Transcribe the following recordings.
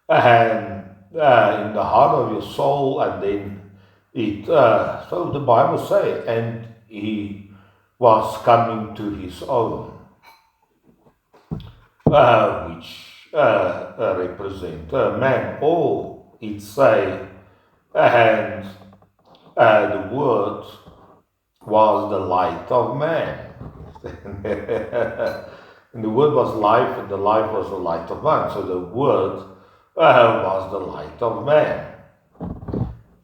and in the heart of your soul, and then so the Bible say, and he was coming to his own, which represent man. Or it say, and the word was the light of man. And the word was life, and the life was the light of man. So the word was the light of man.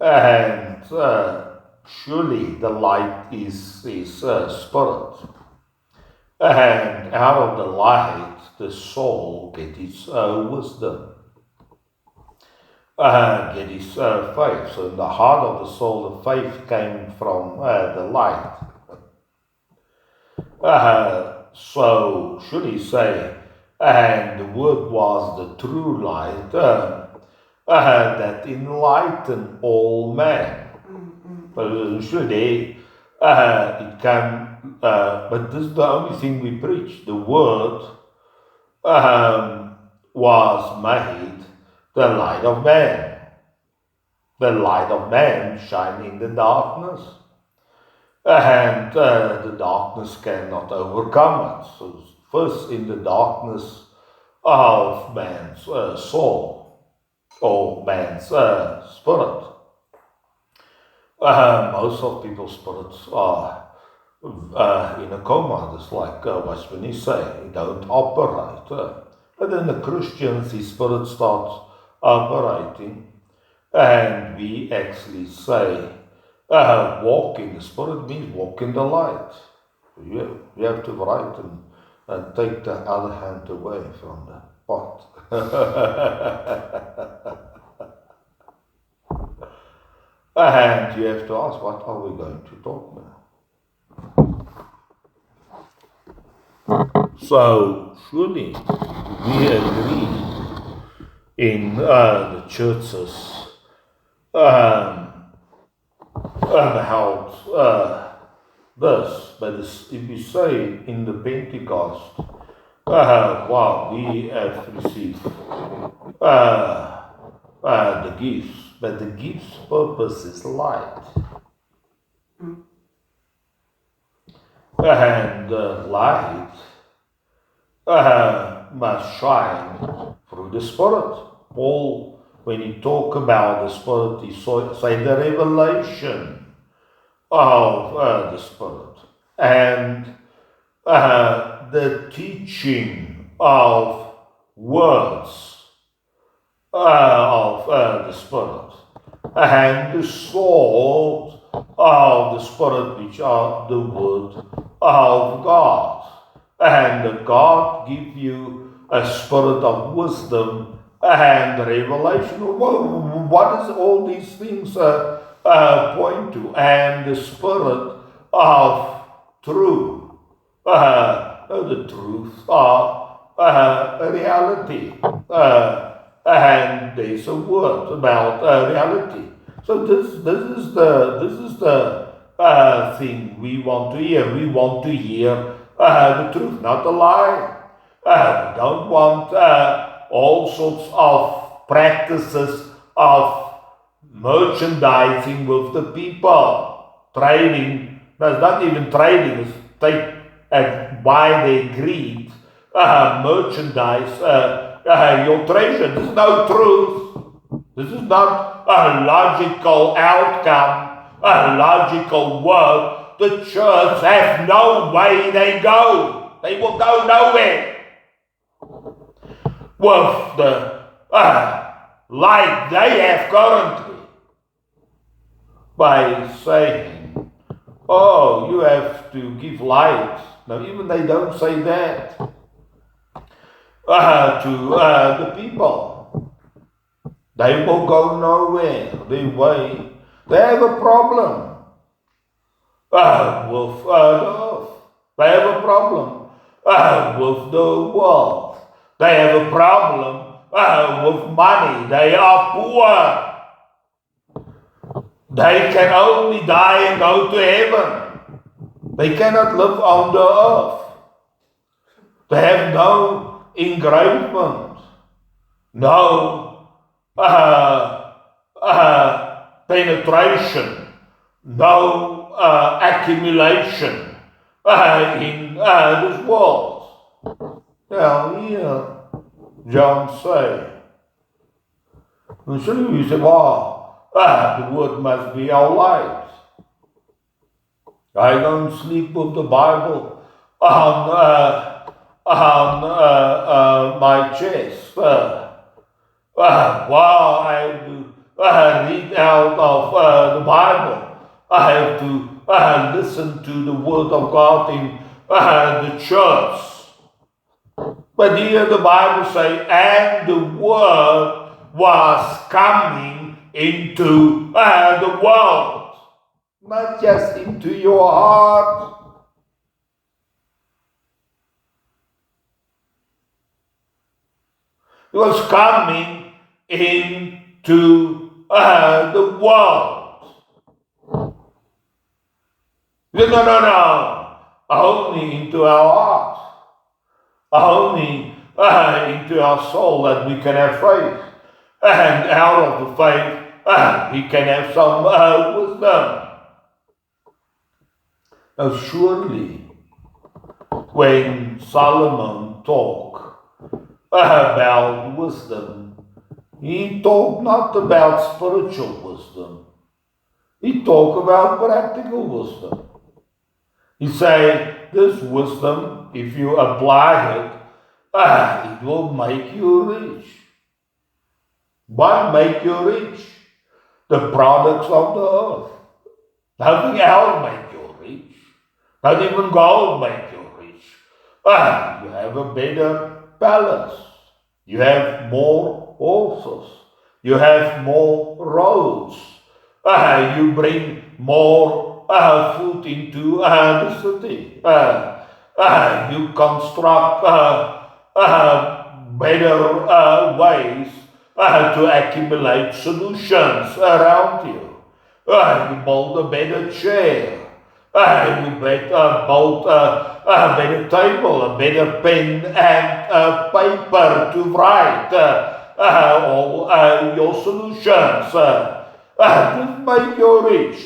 And surely the light is spirit. And out of the light, the soul get its wisdom, get its faith. So in the heart of the soul, the faith came from the light. So should he say, and the word was the true light that enlightened all men. Should he, it can, but this is the only thing we preach. The word was made the light of man. The light of man shine in the darkness. And the darkness cannot overcome it. So first in the darkness of man's soul, or man's spirit. Most of people's spirits are in a coma, just like Westman say, they don't operate. But then the Christians, his spirit starts operating, and we actually say, walk in the spirit means walk in the light. You have to write and take the other hand away from the pot. And you have to ask, what are we going to talk now? So surely we agree in the churches held this, but if you say in the Pentecost, we have received the gifts, but the gift's purpose is light. And light must shine through the Spirit. Paul, when he talk about the Spirit, he say the revelation of the Spirit and the teaching of words of the Spirit and the sword of the Spirit, which are the Word of God. And God give you a spirit of wisdom and revelation. What does all these things point to? And the spirit of truth. The truth are reality. And there's a word about reality. So this is the thing we want to hear. We want to hear the truth, not a lie. We don't want all sorts of practices of merchandising with the people, trading. That's not even trading. It's take and buy their greed, merchandise your treasure. This is no truth. This is not a logical outcome, a logical word. The church has no way they go. They will go nowhere with the light they have currently by saying, oh, you have to give light. Now, even they don't say that to the people. They will go nowhere. They have a problem with the earth. They have a problem with the world. They have a problem with money. They are poor. They can only die and go to heaven. They cannot live on the earth. They have no engravement, no penetration, no accumulation in this world. Now here, John say, and so you say, well, the word must be our lives. I don't sleep with the Bible on my chest. While I have to read out of the Bible, I have to listen to the Word of God in the church. But here the Bible says, and the Word was coming into the world. Not just into your heart. It was coming into the world. No. Only into our heart. Only into our soul that we can have faith. And out of the faith, we can have some wisdom. Now surely, when Solomon talked about wisdom, he talked not about spiritual wisdom. He talked about practical wisdom. He said, this wisdom, if you apply it, it will make you rich. What make you rich? The products of the earth. Nothing else make you rich. Not even gold make you rich. You have a better palace. You have more horses. You have more roads. You bring more food into the city. You construct better ways to accumulate solutions around you. You build a better chair. You build a better table, a better pen and paper to write all your solutions. Just make you rich.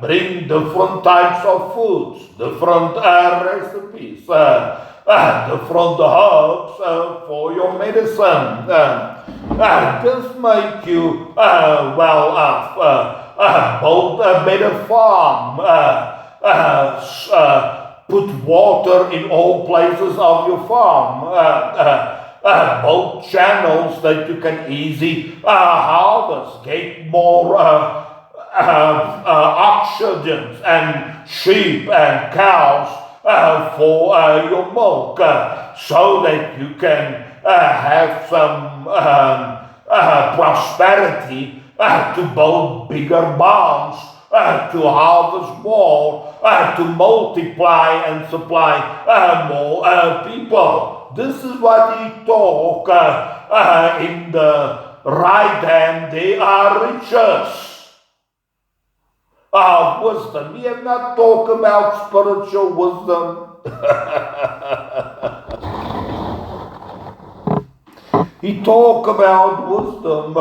Bring different types of foods, different recipes, different herbs for your medicine. Just make you well off. Build a better farm. Put water in all places of your farm. Build channels that you can easily harvest. Get more oxygen and sheep and cows for your milk, so that you can have some prosperity to build bigger barns, to harvest more, to multiply and supply more people. This is what he talk in the right hand. They are riches of wisdom. He have not talked about spiritual wisdom. He talk about wisdom.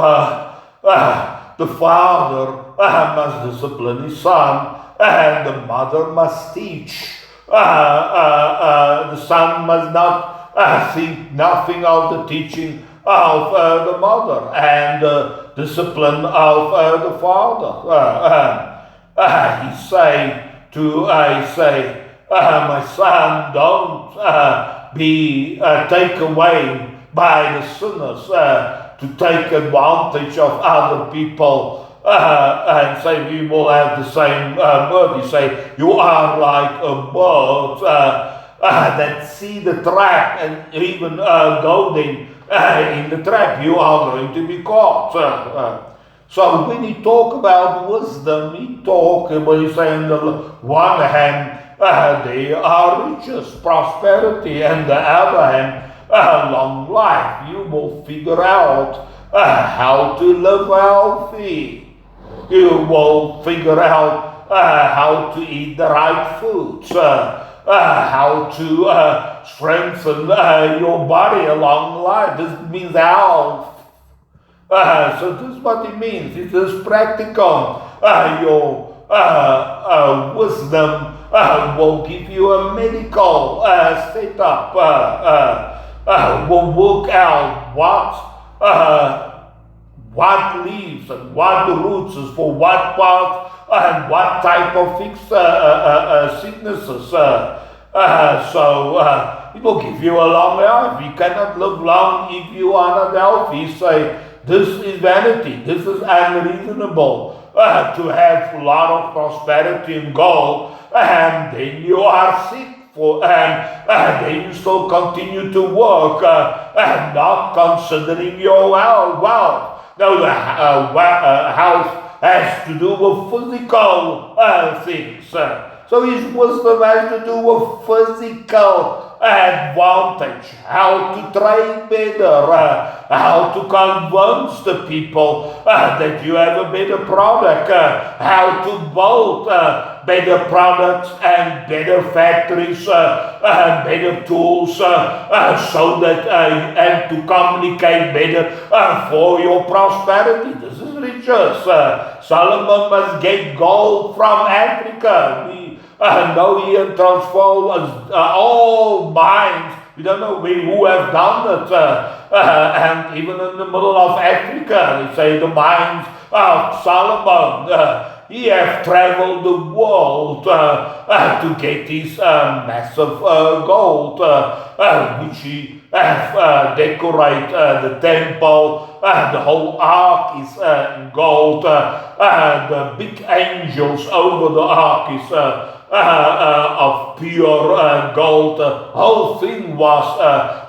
The father must discipline his son, and the mother must teach. The son must not think nothing of the teaching of the mother and the discipline of the father. He say, my son, don't be taken away by the sinners to take advantage of other people and say we will have the same bird. He say, you are like a bird that see the trap and even go in the trap. You are going to be caught. So when he talk about wisdom, he talk, when he say on the one hand, they are riches, prosperity, and the other hand, long life. You will figure out how to live healthy. You will figure out how to eat the right foods, how to strengthen your body along life. This means health. So this is what it means. It is practical. Your wisdom will give you a medical setup. Will work out what leaves and what the roots is for what part and what type of sicknesses. So it will give you a long life. You cannot live long if you are not healthy. Say, this is vanity. This is unreasonable to have a lot of prosperity and gold, and then you are sick. And then you still continue to work, and not considering your wealth. Now, the health has to do with physical things. So his wisdom has to do with physical advantage, how to trade better, how to convince the people that you have a better product, how to build better products and better factories and better tools so that and to communicate better for your prosperity. This is riches. Solomon must get gold from Africa. No, he had transformed all mines. We don't know who have done it. And even in the middle of Africa, they say the mines of Solomon. He have traveled the world to get his massive gold, which he have decorate the temple. The whole ark is in gold. The big angels over the ark is of pure gold. The whole thing was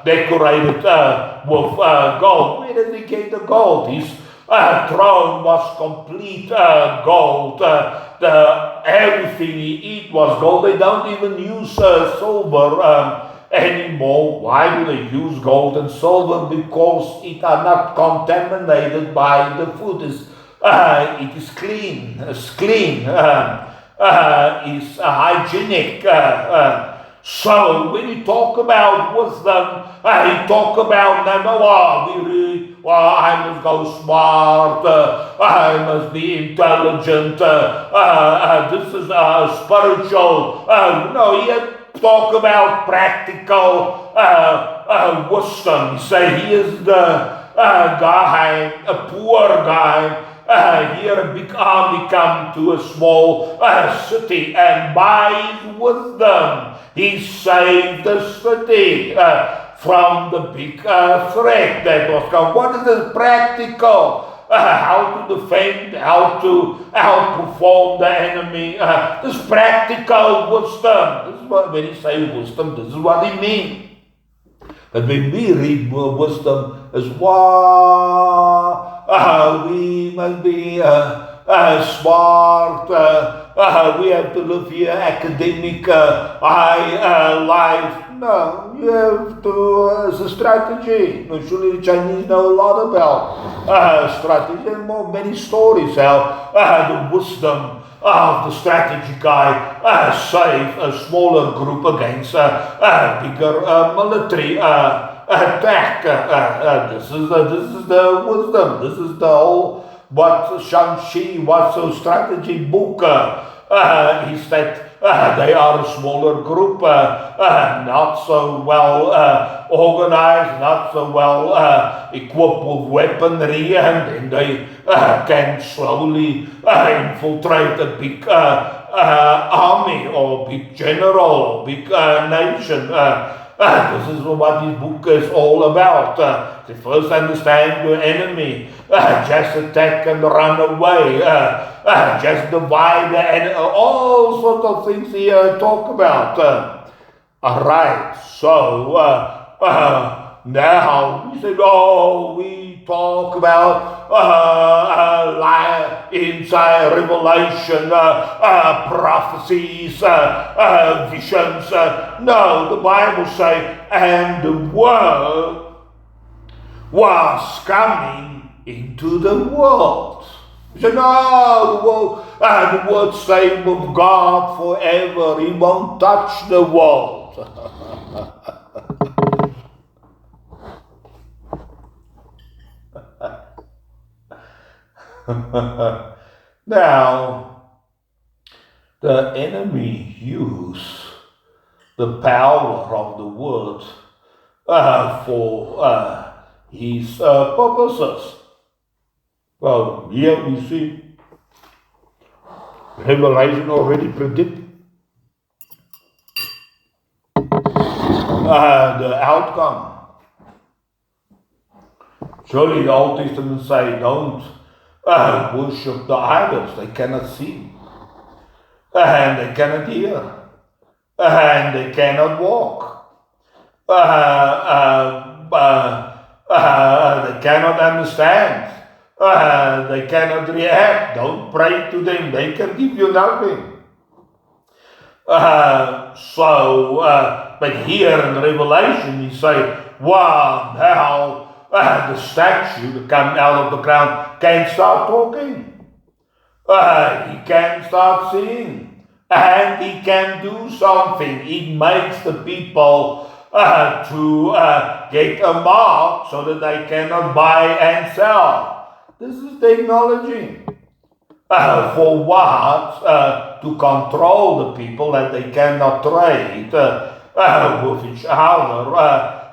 decorated with gold. Where did he get the gold? His throne was complete gold. Everything he eat was gold. They don't even use silver anymore. Why do they use gold and silver? Because it are not contaminated by the food. It is clean. It's clean. Is hygienic. So when you talk about wisdom, you talk about I must go smart, I must be intelligent, this is spiritual. No, here talk about practical wisdom. Say he is the guy, a poor guy. Here a big army come to a small city, and by his wisdom he saved the city from the big threat that was coming. What is this practical? How to defend, how to outperform the enemy. This practical wisdom. This is what, when he say wisdom, this is what he means. But when we read wisdom as we must be smart, we have to live here academic, high life. No, you have to, it's a strategy. Surely the Chinese know a lot about strategy. There are many stories how the wisdom of the strategy guy saved a smaller group against a bigger military attack. This is the wisdom. This is the whole what Shang-Chi, what's a strategy book. He said they are a smaller group, not so well organized, not so well equipped with weaponry, and then they can slowly infiltrate a big army or big general or big nation. This is what this book is all about. To first understand your enemy, just attack and run away, just divide the enemy, all sorts of things here talk about. Alright, so now we said, we talk about inside revelation, prophecies, visions. No, the Bible says, and the word was coming into the world. You say, no, the word stayed with God forever. He won't touch the world. Now, the enemy use the power of the word for his purposes. Well, here we see Revelation already predict the outcome. Surely the Old Testament say, don't worship the idols. They cannot see, and they cannot hear, and they cannot walk. They cannot understand. They cannot react. Don't pray to them. They can give you nothing. But here in Revelation, he say, wow, now the statue that come out of the ground can start talking. He can start seeing. And he can do something. He makes the people to get a mark so that they cannot buy and sell. This is technology. For what? To control the people, that they cannot trade with each other,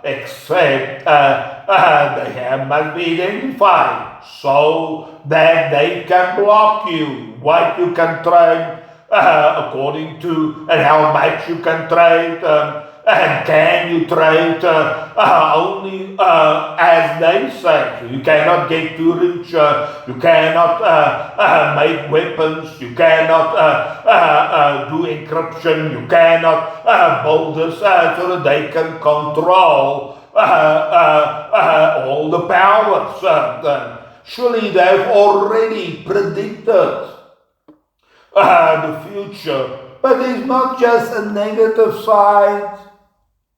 except they must be identified so that they can block you. What you can trade according to, and how much you can trade, and can you trade only as they say. You cannot get too rich, you cannot make weapons, you cannot do encryption, you cannot build this so that they can control all the powers. Surely they've already predicted the future. But there's not just a negative side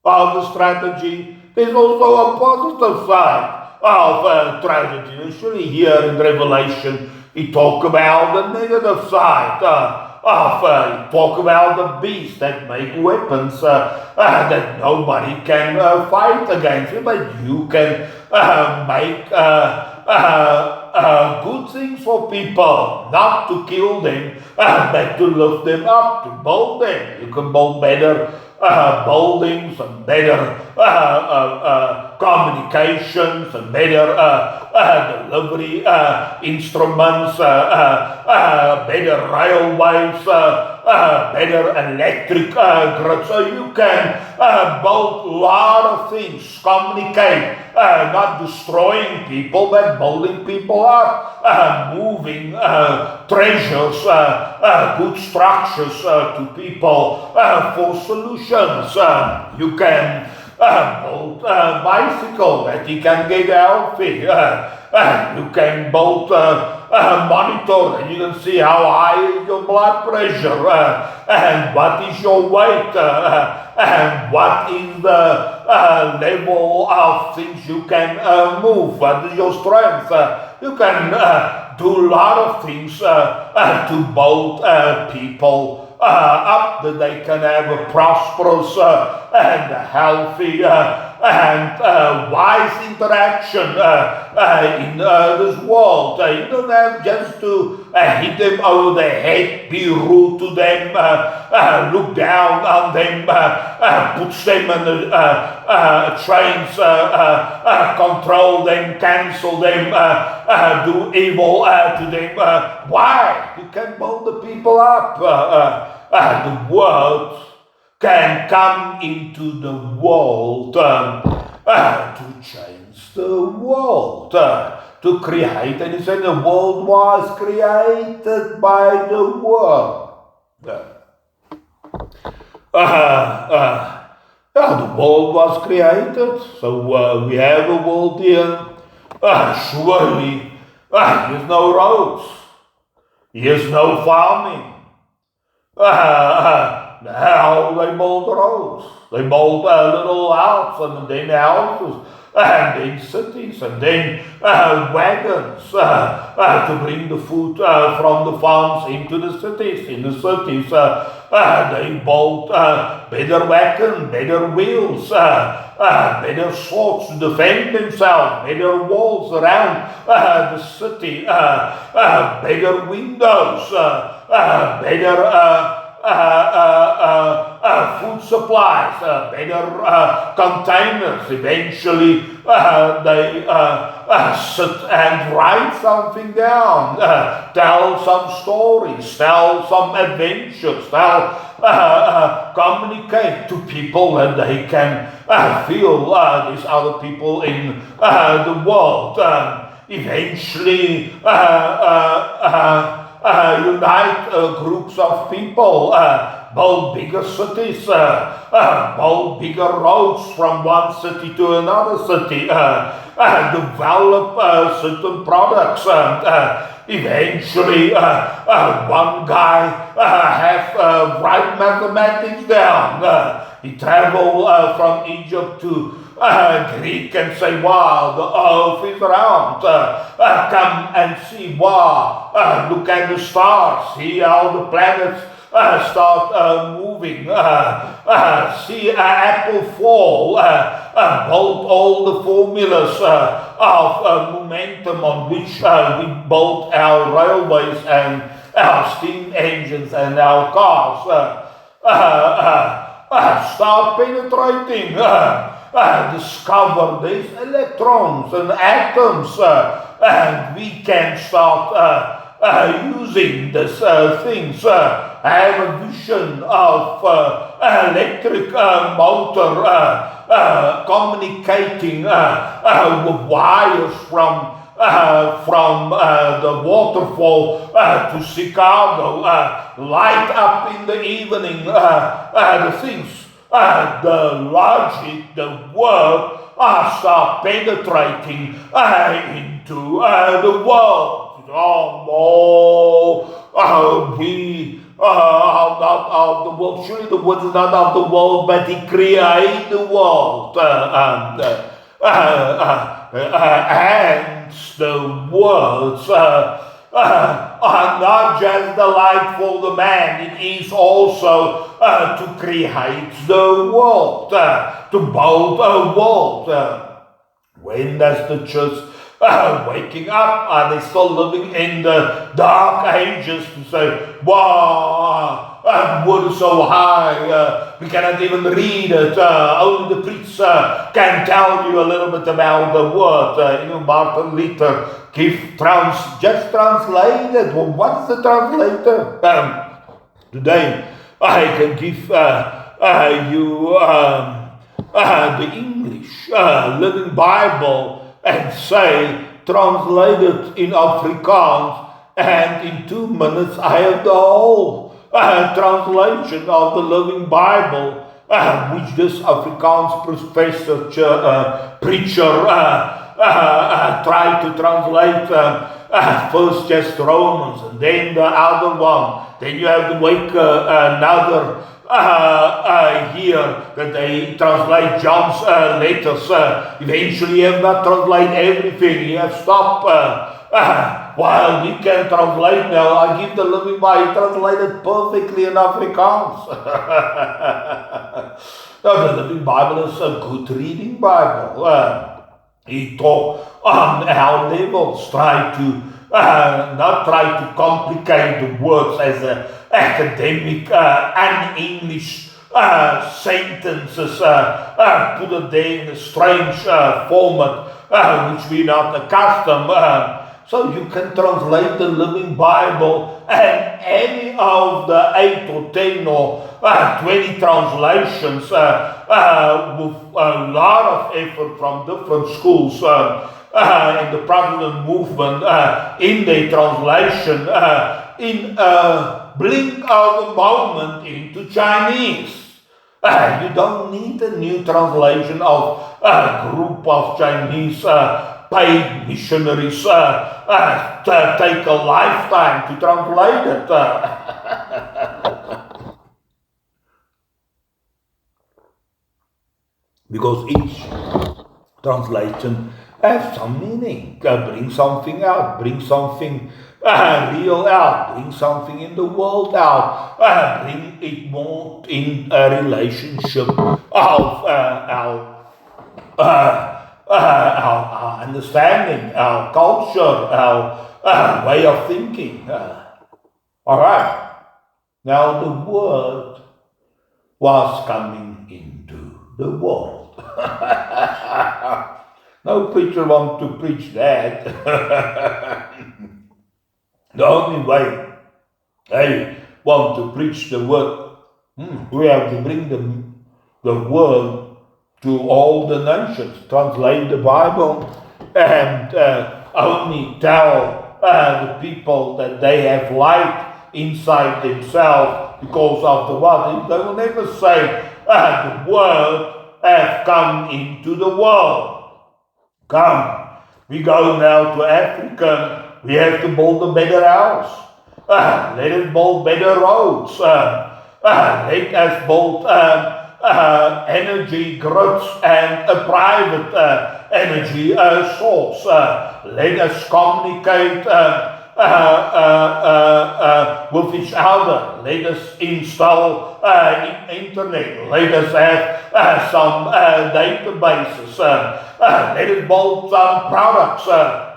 of the strategy, there's also a positive side of strategy. Surely here in Revelation, he talk about the negative side talk about the beasts that make weapons that nobody can fight against, but you can make good things for people, not to kill them, but to lift them up, to build them. You can build better buildings and better communications and better delivery instruments, better railways, better electric grids. So you can build a lot of things, communicate, not destroying people, but building people up, moving treasures, good structures to people for solutions. You can build a bicycle that you can get healthy. You can build a monitor and you can see how high is your blood pressure and what is your weight and what is the level of things you can move, what is your strength. You can do a lot of things to build people up, that they can have a prosperous and healthy and wise interaction in this world. You don't have just to hit them over the head, be rude to them, look down on them, put them in the trains, control them, cancel them, do evil to them. Why? You can build the people up. The word can come into the world to change the world, to create. And he said the world was created by the word. The world was created, so we have a world here. Surely, there's no roads, there's no farming. Now they build roads, they build little houses, and then houses and in cities, and then wagons to bring the food from the farms into the cities. In the cities, they built better wagons, better wheels, better swords to defend themselves, better walls around the city, better windows, better food supplies, better containers. Eventually, they sit and write something down, tell some stories, tell some adventures, communicate to people, and they can feel these other people in the world. Eventually, unite groups of people, build bigger cities, build bigger roads from one city to another city, develop certain products, eventually one guy have write mathematics down. He traveled from Egypt to Greek and say, wow, the earth is round. Come and see, wow, look at the stars, see how the planets start moving, see an apple fall, build all the formulas of momentum on which we build our railways and our steam engines and our cars. Start penetrating, discover these electrons and atoms, and we can start using these things. Have a vision of electric motor communicating with wires from the waterfall to Chicago, light up in the evening, the things, the logic, the word start penetrating into the world. Oh no, we are not of the world. Surely the word is not of the world, but He created the world. And the words are not just delightful to man, it is also to create the world, to build a world. When does the church waking up? Are they still living in the dark ages to say, wow, the word is so high, we cannot even read it, only the priest can tell you a little bit about the word. Martin Luther just translated. Well, what's the translator? Today I can give you the English Living Bible and say, translated in Afrikaans, and in 2 minutes I have the whole translation of the Living Bible, which this Afrikaans professor, preacher, tried to translate. First just Romans, and then the other one. Then you have to wait another here that they translate John's letters. Eventually you have not translate everything. You have stop. While we can translate now, I give the Living Bible translated perfectly in Afrikaans. Now, the Living Bible is a good reading Bible. He taught on our levels, not try to complicate the words as an academic, un-English sentences, put it there in a strange format, which we're not accustomed. So you can translate the Living Bible and any of the 8 or 10 or 20 translations with a lot of effort from different schools in the Protestant movement in their translation in a blink of a moment into Chinese. You don't need a new translation of a group of Chinese paid missionaries to take a lifetime to translate it. Because each translation have some meaning. Bring something out, bring something real out, bring something in the world out, bring it more in a relationship of our understanding, our culture, our way of thinking. All right. Now the word was coming into the world. No preacher wants to preach that. The only way they want to preach the word, we have to bring the word to all the nations, translate the Bible, and only tell the people that they have light inside themselves because of the word. They will never say the word has come into the world. Come, we go now to Africa, we have to build a better house. Let us build better roads. Let us build energy grids and a private energy source. Let us communicate with each other. Let us install internet. Let us have some databases. Let us build some products.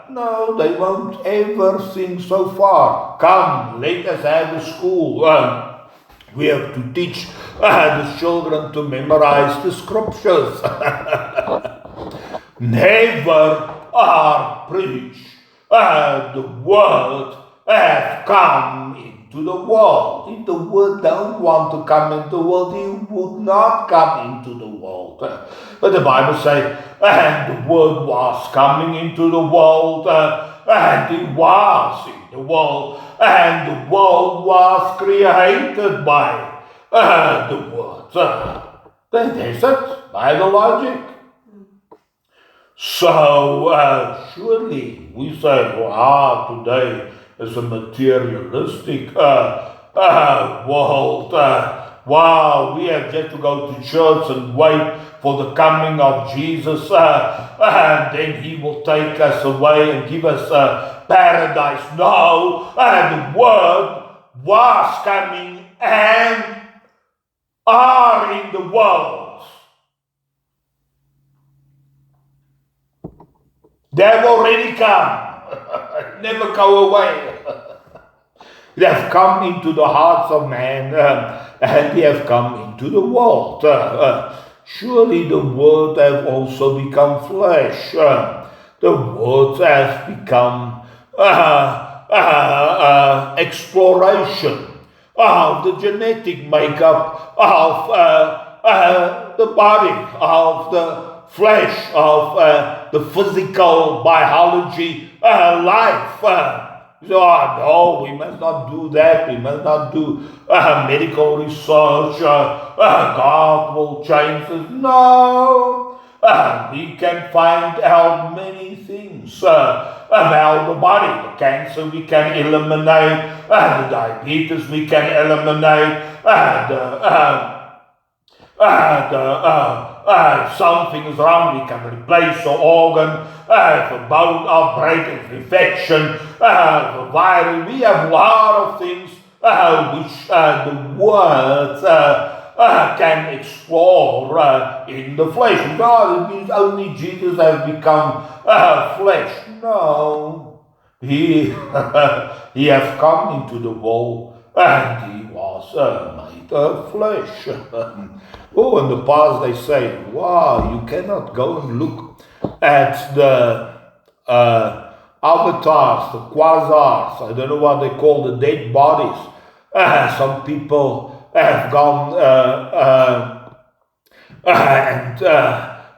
No, they won't ever think so far. Come, let us have a school. We have to teach the children to memorize the scriptures. Never are preach the word have come into the world. If the word don't want to come into the world, it would not come into the world. But the Bible says, and the word was coming into the world, and it was in the world, and the world was created by the word. Then there's it, by the logic. So surely we say, today is a materialistic world. We have just to go to church and wait for the coming of Jesus, and then he will take us away and give us paradise. No, the word was coming and are in the world. They have already come. Never go away. They have come into the hearts of man, and they have come into the world. Surely the word have also become flesh. The word has become exploration of the genetic makeup of the body, of the flesh, of the physical biology life. So, no, we must not do that. We must not do medical research. God will change us. No. We can find out many things about the body. The cancer we can eliminate. The diabetes we can eliminate. Something is wrong, we can replace the organ. If a bone outbreak, infection, the virus. We have a lot of things which the words can explore in the flesh. God, it means only Jesus has become flesh. No, he has come into the world and he was made of flesh. In the past they say, you cannot go and look at the avatars, the quasars, I don't know what they call the dead bodies. Some people have gone and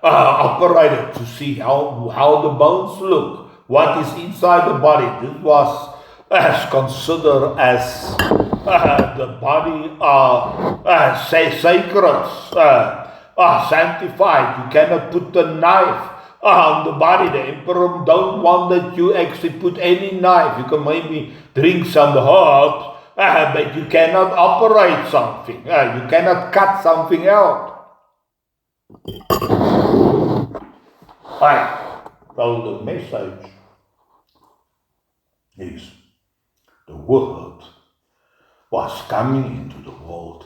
operated to see how the bones look, what is inside the body. This was considered as the body sacred, sanctified. You cannot put the knife on the body. The emperor don't want that you actually put any knife. You can maybe drink some herbs, but you cannot operate something. You cannot cut something out. Right. So the message is the Word was coming into the world,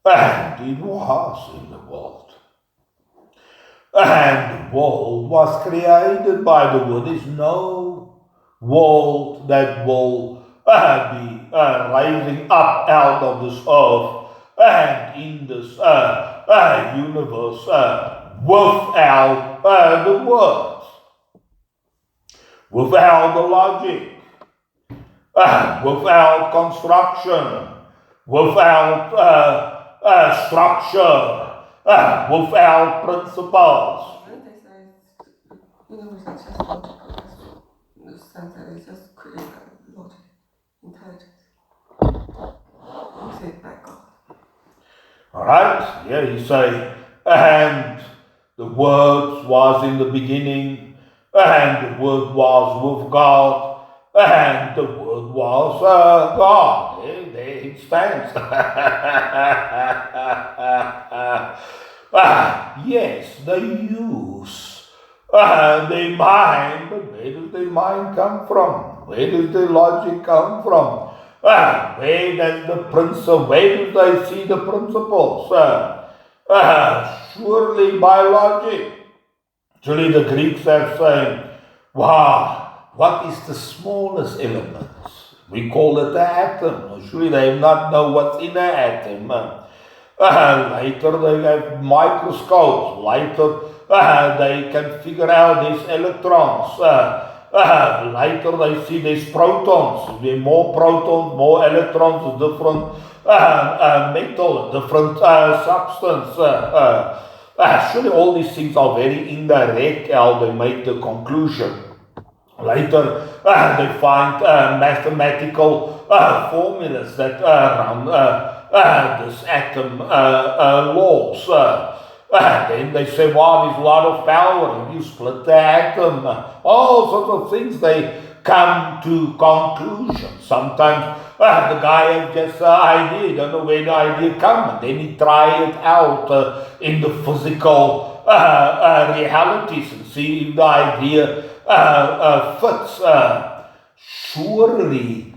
and it was in the world. And the world was created by the Word. There's no world that will be rising up out of this earth and in this universe without the words, without the logic, without construction, without structure, without principles. Universe is just logical. The sense that it's just created logic, intelligence. You say it by God. Alright, yeah, you say, and the Word was in the beginning, and the Word was with God, and the Word was God. There it stands. Yes, they use their mind, but where does their mind come from? Where does their logic come from? Where does where do they see the principles? Surely by logic. Surely the Greeks have said, wow, what is the smallest elements? We call it the atom. Surely they have not know what's in the atom. Later they have microscopes. Later they can figure out these electrons. Later they see these protons. There are more protons, more electrons, different metal, different substance. Surely all these things are very indirect how they make the conclusion. Later they find mathematical formulas that run this atom laws. Then they say, wow, there's a lot of power, and you split the atom. All sorts of things, they come to conclusions. Sometimes the guy has just an idea, don't know where the idea comes, and then he tries it out in the physical realities and see if the idea fits. Surely,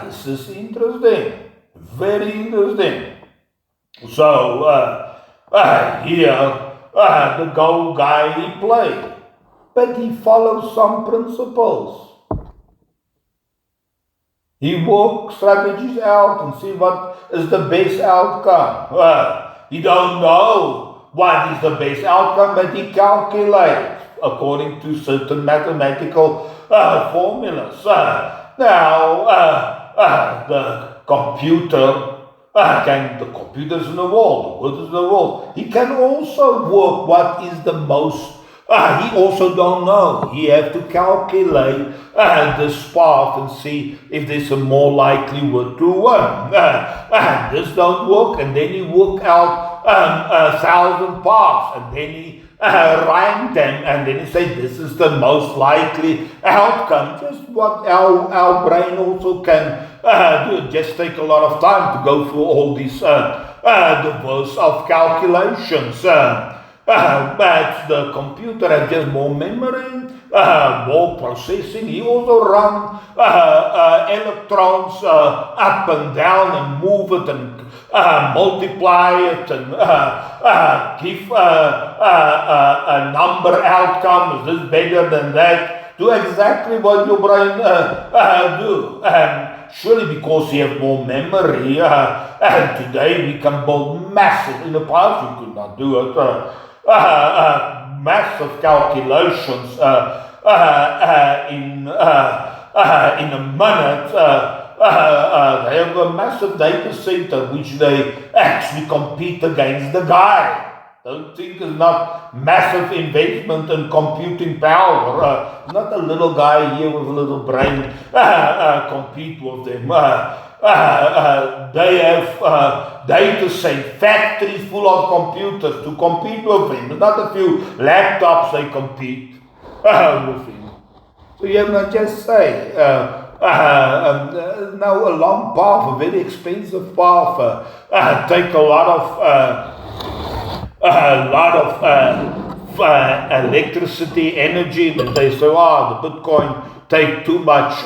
this is interesting, very interesting. So, here, the Go guy, he played, but he follows some principles. He works strategies out and see what is the best outcome. He don't know what is the best outcome, but he calculates according to certain mathematical formulas. The computer the computers in the world, the world is in the world. He can also work what is the most. He also don't know. He have to calculate this path and see if there's a more likelihood to win. This don't work, and then he work out 1,000 paths, and then he rank them, and then he say this is the most likely outcome. Just what our brain also can do. Just take a lot of time to go through all these diverse of calculations. But the computer has just more memory, more processing. He also run electrons up and down and move it and multiply it and give a number outcome. Is this better than that? Do exactly what your brain do. And surely because you have more memory, and today we can build massive, in the past you could not do it, massive calculations in a minute. They have a massive data center which they actually compete against the guy. Don't think it's not massive investment in computing power. Not a little guy here with a little brain compete with them. They have data center, factories full of computers to compete with them. Not a few laptops they compete with him. So you have not just say, now a long path, a very expensive path, take a lot of electricity, energy, that they say, the Bitcoin take too much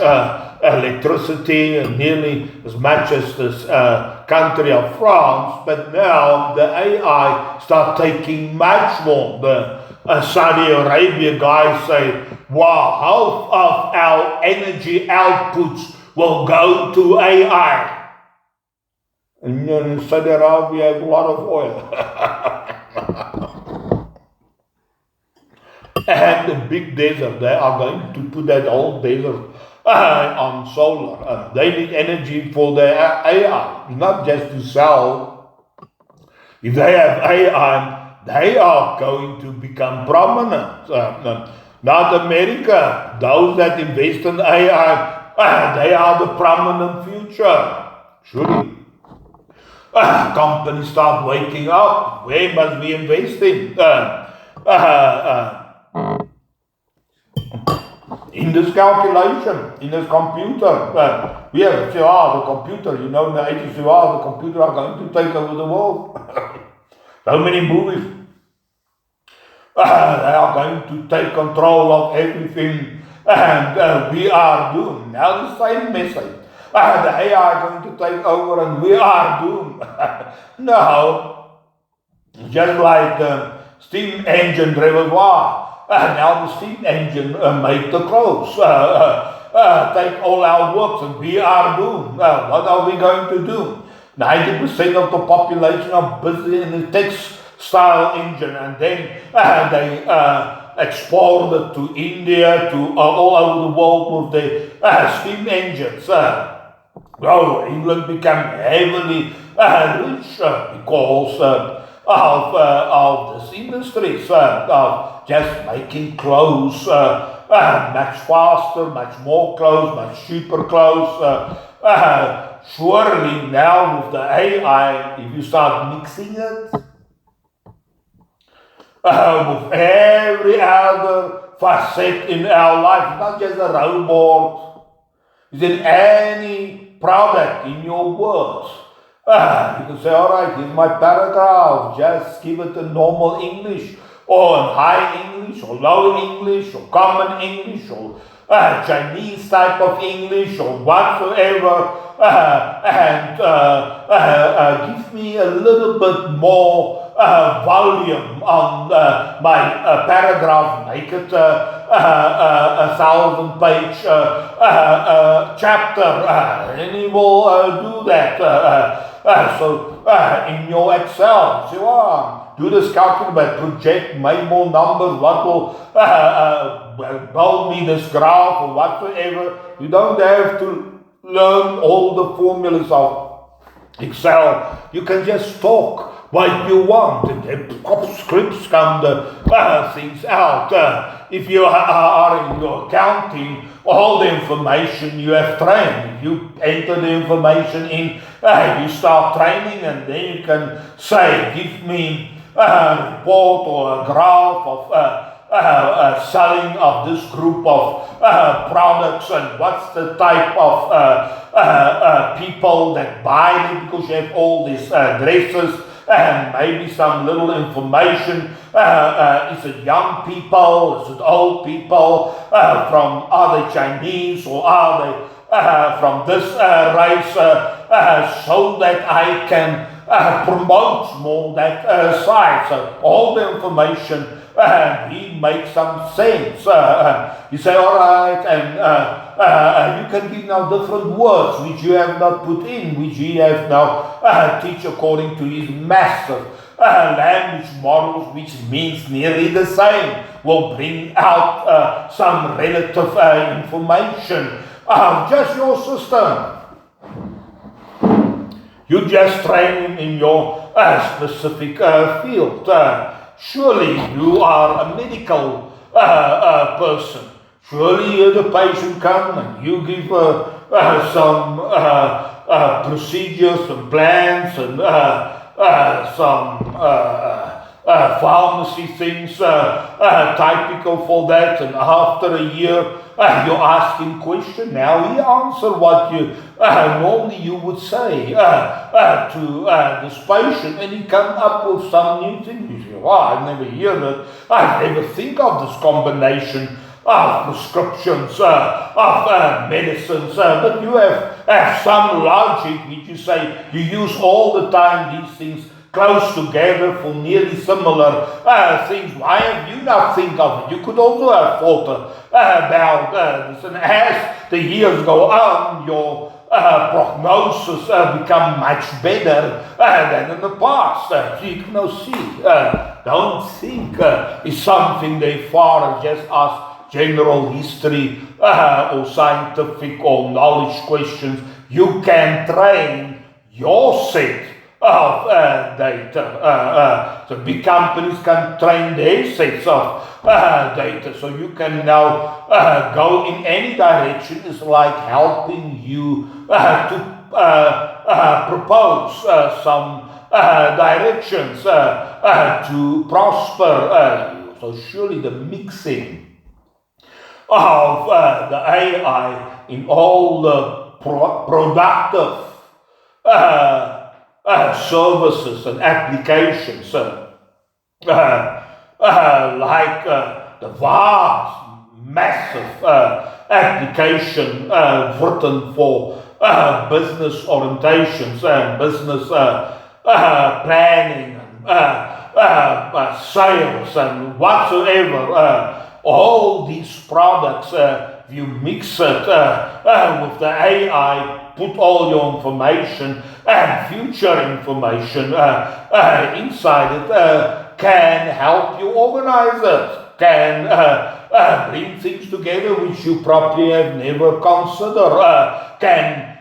electricity, nearly as much as this country of France, but now the AI start taking much more. The Saudi Arabia guys say, wow, half of our energy outputs will go to AI. And in Saudi Arabia have a lot of oil. And the big desert, they are going to put that whole desert on solar. They need energy for their AI, not just to sell. If they have AI, they are going to become prominent. Not America. Those that invest in AI, they are the prominent future. Surely. Companies start waking up. Where must we invest in? In this calculation, in this computer. We have to say, the computer, in the 80s, the computer are going to take over the world. So many movies. They are going to take control of everything, and we are doomed. Now the same message. The AI are going to take over and we are doomed. No. Just like the steam engine reservoir. Now the steam engine make the clothes. Take all our works and we are doomed. What are we going to do? 90% of the population are busy in the textile engine, and then they export it to India, to all over the world with the steam engines. England became heavily rich because of this industry, of just making clothes much faster, much more clothes, much cheaper clothes. Surely now with the AI, if you start mixing it with every other facet in our life, not just a robot, is in any product in your words. You can say, all right, here's my paragraph, just give it in normal English, or in high English, or low English, or common English, or Chinese type of English, or whatsoever, and give me a little bit more volume on my paragraph, make it a 1,000-page chapter, and he will do that. So in your Excel, say, do this calculate, project, make more numbers, what will build me this graph or whatsoever. You don't have to learn all the formulas of Excel. You can just talk what you want, and then scripts come the things out. If you are in your accounting, all the information you have trained, you enter the information in, you start training, and then you can say, give me a report or a graph of selling of this group of products, and what's the type of people that buy it, because you have all these addresses and maybe some little information. Is it young people? Is it old people? From are they Chinese, or are they from this race? So that I can promote more that side. So all the information he makes some sense. You say, all right, and you can give now different words which you have not put in, which he has now teach according to his massive language models, which means nearly the same, will bring out some relative information. Just your system. You just train him in your specific field. Surely you are a medical person. Surely the patient comes and you give some procedures, some plans, and some pharmacy things, typical for that, and after a year, you ask him question. Now he answer what you normally you would say to this patient, and he come up with some new thing. You say, wow, I've never heard it. I never think of this combination of prescriptions, of medicines, but you have some logic which you say you use all the time these things close together for nearly similar things. Why have you not think of it? You could also have thought about this, and as the years go on, your prognosis become much better than in the past. You can now see, don't think is something they far as just ask general history or scientific or knowledge questions. You can train your set of data. So big companies can train their sets of data. So you can now go in any direction. It's like helping you to propose some directions to prosper. So surely the mixing of the AI in all the productive services and applications, like the vast, massive application written for business orientations and business planning, sales and whatsoever. All these products, you mix it with the AI, put all your information and future information inside it, can help you organize it, can bring things together which you probably have never considered, can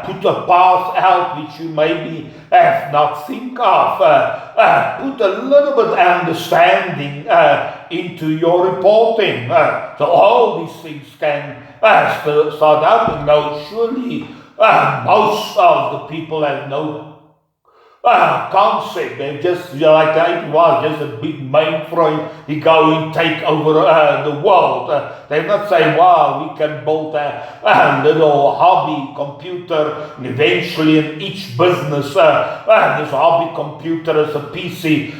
put a path out which you maybe have not think of, put a little bit understanding into your reporting. So all these things can start out. Now surely most of the people have no concept. They're just like it was just a big mainframe. You go and take over the world. They're not saying, wow, we can build a little hobby computer, and eventually in each business, this hobby computer as a PC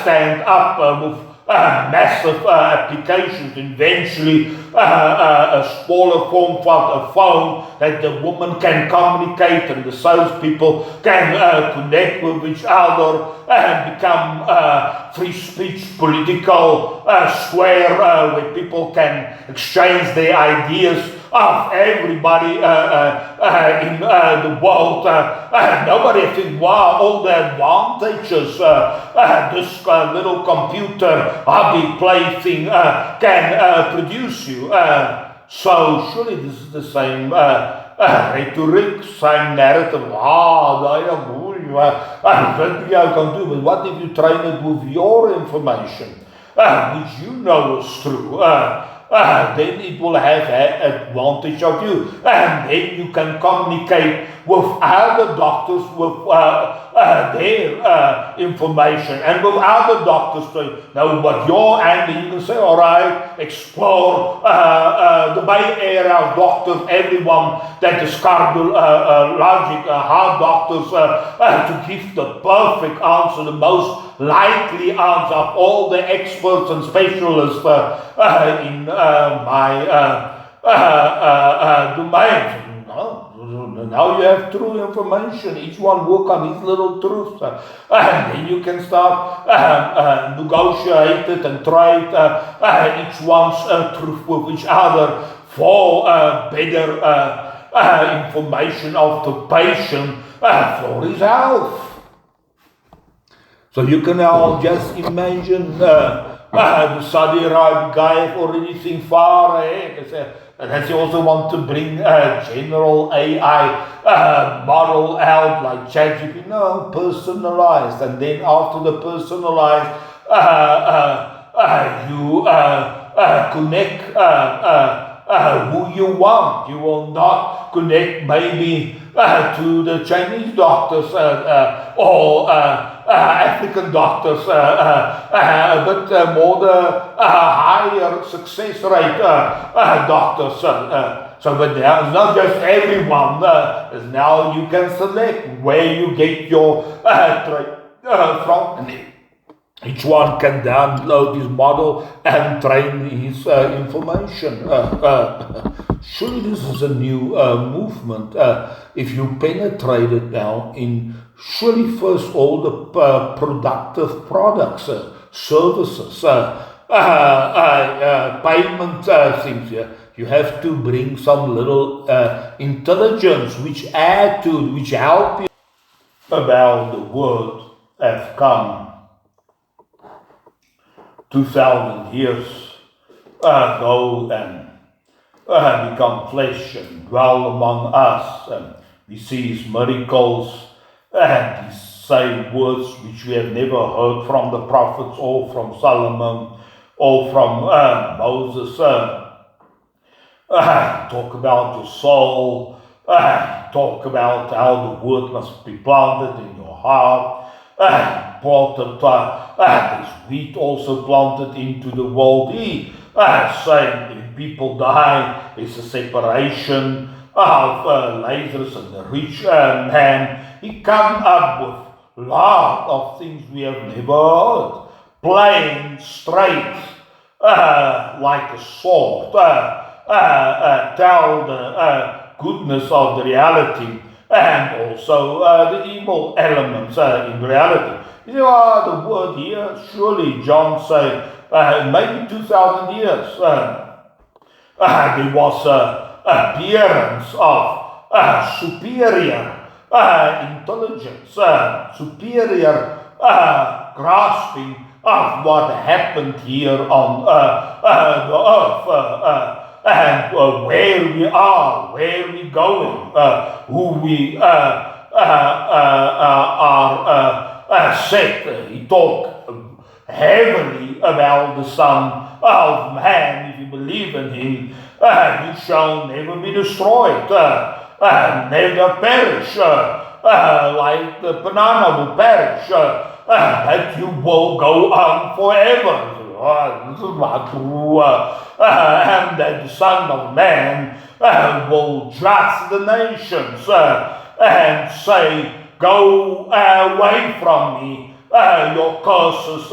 stand up with massive applications, eventually a smaller form factor, a phone that the woman can communicate and the salespeople can connect with each other and become free speech political square where people can exchange their ideas of everybody in the world. Nobody thinks, wow, all the advantages this little computer hobby plaything can produce you. So surely this is the same rhetoric, same narrative. That you can do, but what if you train it with your information, which you know is true? Then it will have advantage of you, and then you can communicate with other doctors with their information, and with other doctors to know what your angle. You can say, all right, explore the Bay Area doctors, everyone that is cardiologic heart doctors to give the perfect answer, the most likely answer of all the experts and specialists in my domain. Now you have true information. Each one work on his little truths, and then you can start negotiate it and trade each one's truth with each other for better information of the patient for his health. So you can now just imagine the Saudi Arab guy have already think far ahead. And as you also want to bring general AI model out like ChatGPT, no, personalized. And then after the personalized, you connect who you want. You will not connect maybe to the Chinese doctors or African doctors, but more the higher success rate doctors. But now it's not just everyone. Now you can select where you get your from. And each one can download his model and train his information. Surely this is a new movement. If you penetrate it now in surely first all the productive products, services, payment things. You have to bring some little intelligence which add to, which help you. About the word have come 2,000 years ago and become flesh and dwell among us, and we see his miracles and his same words which we have never heard from the prophets or from Solomon or from Moses. Talk about your soul, talk about how the word must be planted in your heart. There's wheat also planted into the world. He saying if people die, it's a separation of Lazarus and the rich man. He come up with a lot of things we have never heard. Plain, straight, like a sword. Tell the goodness of the reality and also the evil elements in reality. You know, the word here, surely John said, maybe 2,000 years, there was appearance of superior intelligence, superior grasping of what happened here on the earth. And where we are, where we're going, who we are set. He talked heavily about the Son of Man. If you believe in him, you shall never be destroyed, never perish, like the banana will perish, but you will go on forever. This is not true. And that the Son of Man will judge the nations and say, go away from me, your curses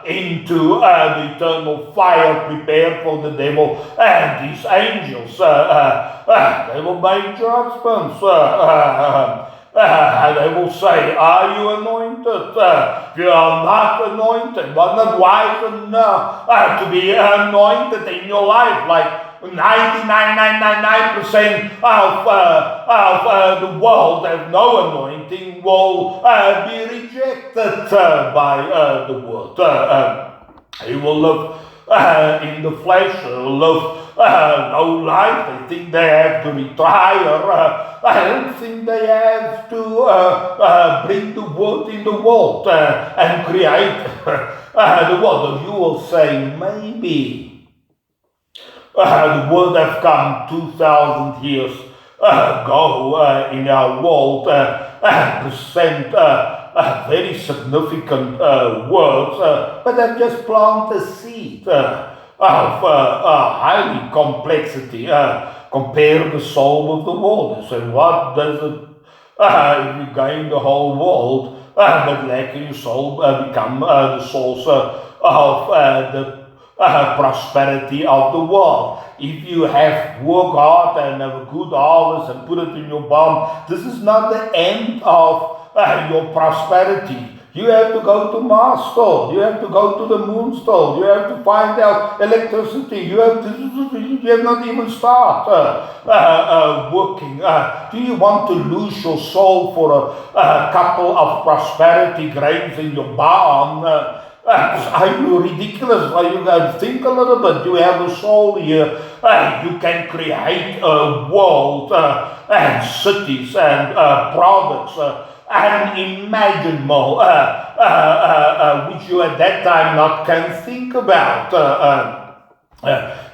into the eternal fire prepared for the devil and his angels. They will make judgments. They will say, are you anointed? You are not anointed, but not wise enough to be anointed in your life. Like 99.999% of the world have no anointing will be rejected by the world. He will live in the flesh, live no life. They think they have to retire. I don't think they have to bring the word in the world and create the world. You will say, maybe the word have come 2,000 years ago in our world present very significant words, but they've just planted a seed of highly complexity. Compare the soul of the world. You say, what does it, if you gain the whole world, but lacking your soul, become the source of the prosperity of the world? If you have worked hard and have a good harvest and put it in your barn, this is not the end of your prosperity. You have to go to Mars store. You have to go to the moon store. You have to find out electricity. You have not even started working. Do you want to lose your soul for a couple of prosperity grains in your barn? Are you ridiculous? Think a little bit. You have a soul here. You can create a world and cities and products unimaginable, which you at that time not can think about.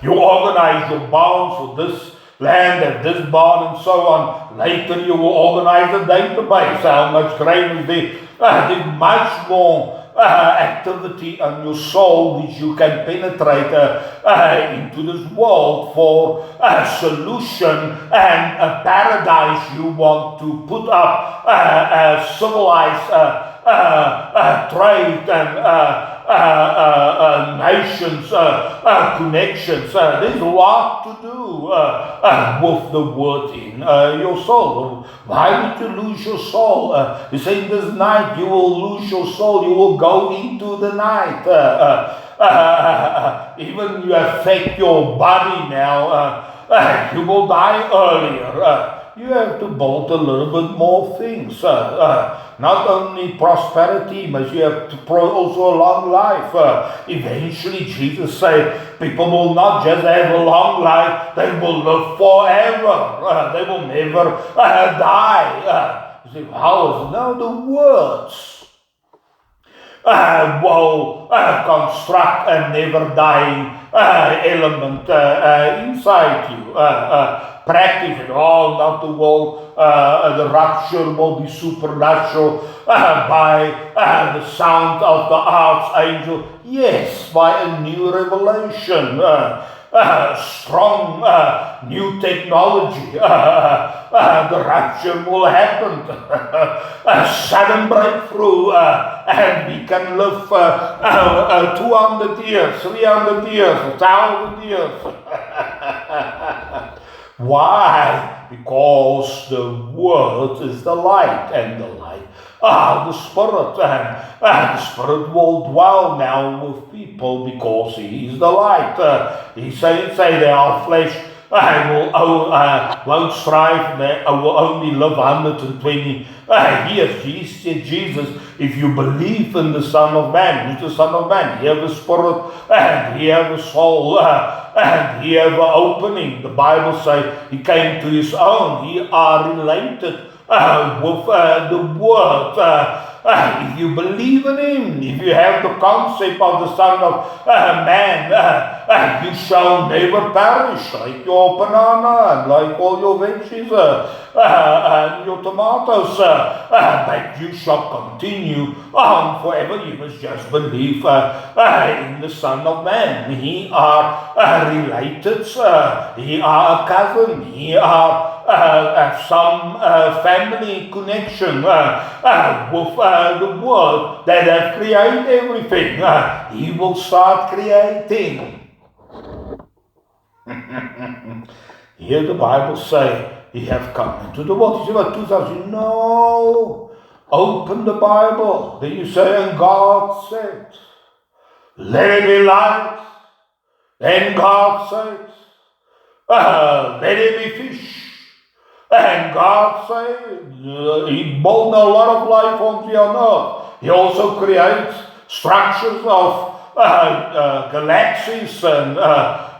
You organize your barns for this land and this barn and so on. Later you will organize a database. How much grain is there? There's much more activity on your soul which you can penetrate into this world for a solution and a paradise you want to put up a civilized trade and nations connections. There's a lot to do with the word in your soul. Why would you lose your soul? You say this night you will lose your soul. You will go into the night. Even you affect your body now. You will die earlier. You have to build a little bit more things. Not only prosperity, but you have to also a long life. Eventually, Jesus said, people will not just have a long life, they will live forever. They will never die. You say, how is it? No, the words will construct a never dying element inside you. Practice it. Oh, not the world. The rapture will be supernatural by the sound of the archangel. Yes, by a new revelation. Strong new technology. The rapture will happen. A sudden breakthrough, and we can live 200 years, 300 years, 1,000 years. Why? Because the word is the light, and the light the Spirit, and the Spirit will dwell now with people because He is the light. He say they are flesh. I won't strive. I will only live 120 years. Jesus, if you believe in the Son of Man, who's the Son of Man? He have a spirit and he have a soul and he have an opening. The Bible says he came to his own. He are related with the Word. If you believe in Him, if you have the concept of the Son of Man, you shall never perish, like your banana and like all your veggies and your tomatoes, but you shall continue on forever. You must just believe in the Son of Man. He are related, he are a cousin, he are some family connection with the Word that have created everything. He will start creating. Here the Bible say He have come into the world. You say, about 2,000. No. Open the Bible. Then you say, and God said, let it be light. And God said, let it be fish. And God said, He built a lot of life on the earth. He also creates structures of galaxies and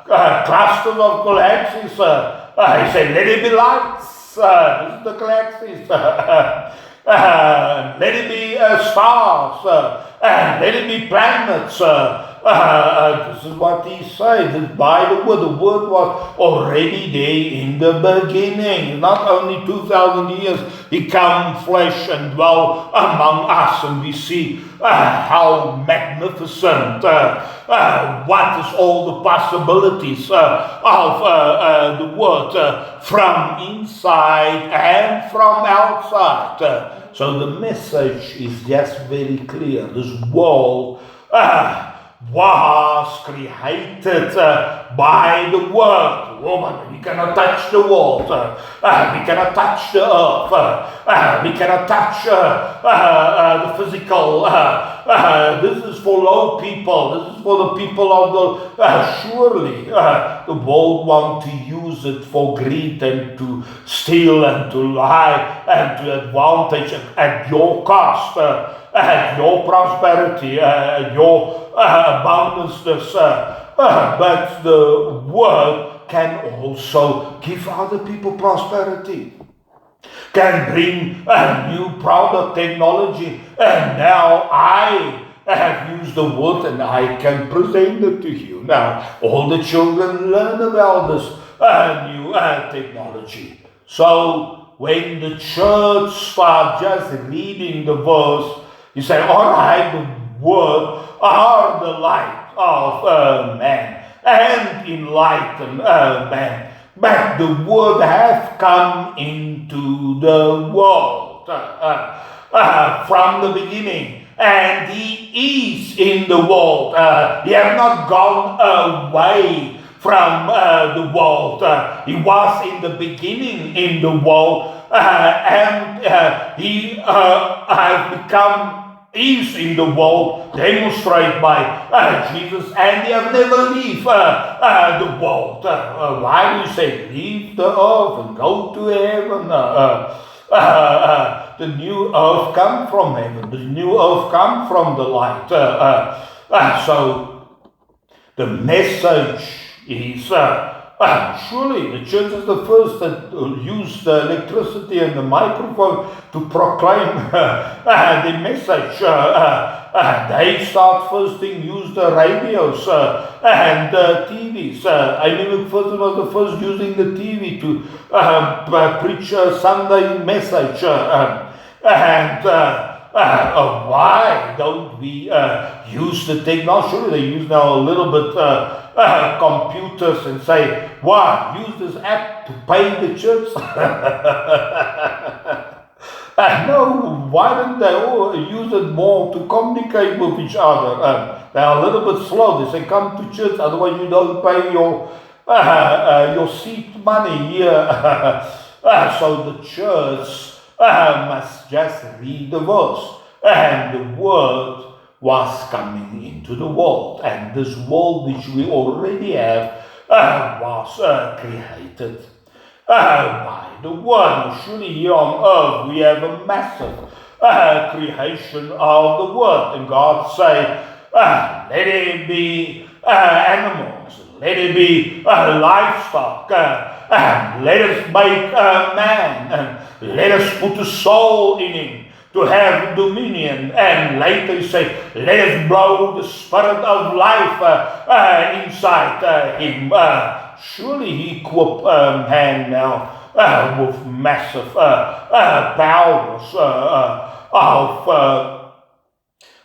clusters of galaxies. He said, let it be lights. This is the galaxies. Let it be stars. Let it be planets. This is what He said. By the Word. The Word was already there in the beginning. Not only 2,000 years, He came flesh and dwelt among us, and we see how magnificent. What is all the possibilities of the Word from inside and from outside. So the message is just very clear. This world was created by the Word. Woman, we cannot touch the world. We cannot touch the earth. We cannot touch the physical. This is for low people. This is for the people of the... surely the world want to use it for greed and to steal and to lie and to advantage at your cost. Your prosperity, your abundances, but the Word can also give other people prosperity, can bring a new product, technology, and now I have used the word and I can present it to you. Now, all the children learn about this new technology. So, when the church starts just reading the verse, you say, all right, the word are the light of man and enlighten man. But the word have come into the world from the beginning. And he is in the world. He has not gone away from the world. He was in the beginning in the world. And he has become is in the world, demonstrated by Jesus, and he has never leave the world. Why do you say leave the earth and go to heaven? The new earth come from heaven. The new earth come from the light. So the message is surely the church is the first that used the electricity and the microphone to proclaim the message. They start first thing use the radios and TVs. I remember first was the first using the TV to preach a Sunday message. Why don't we use the technology? Surely they use now a little bit computers and say, "Why use this app to pay the church?" No, why don't they all use it more to communicate with each other? They are a little bit slow. They say, "Come to church, otherwise you don't pay your seat money here." So the church must just read the verse, and the word was coming into the world, and this world which we already have was created by the word. Surely here on earth we have a massive creation of the word, and God said, let it be animals, let it be livestock, let us make man, and let us put a soul in him to have dominion. And later he say, let us blow the spirit of life inside him. Surely he equipped man now with massive powers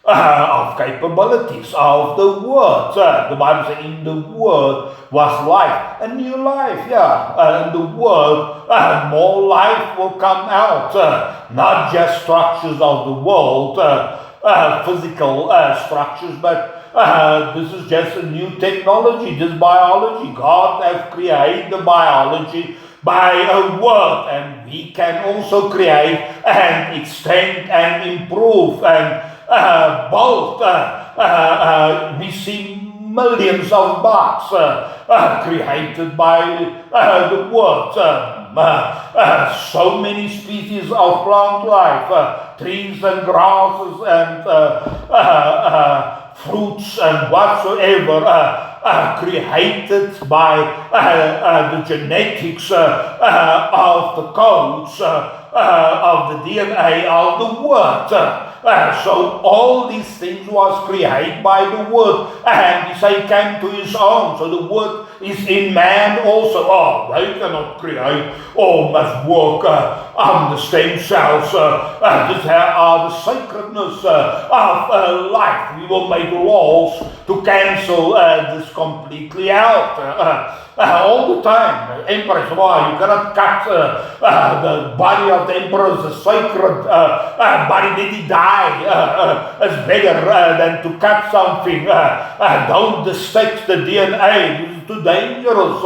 of capabilities of the word. The Bible says, in the word was life, a new life, and the word, more life will come out, not just structures of the world, physical structures, but this is just a new technology, this biology. God has created the biology by a word, and we can also create and extend and improve and both. We see millions of bugs created by the word. So many species of plant life, trees and grasses and fruits and whatsoever, created by the genetics of the codes of the DNA of the word. So all these things was created by the word, and he say came to his own. So the word is in man also. Oh, they cannot create or must work on the stem cells. These are the sacredness of life. We will make laws to cancel this completely out. All the time, emperors, why you cannot cut the body of the emperor is a sacred body. Did he die? It's better than to cut something. Don't dissect the DNA. It's too dangerous.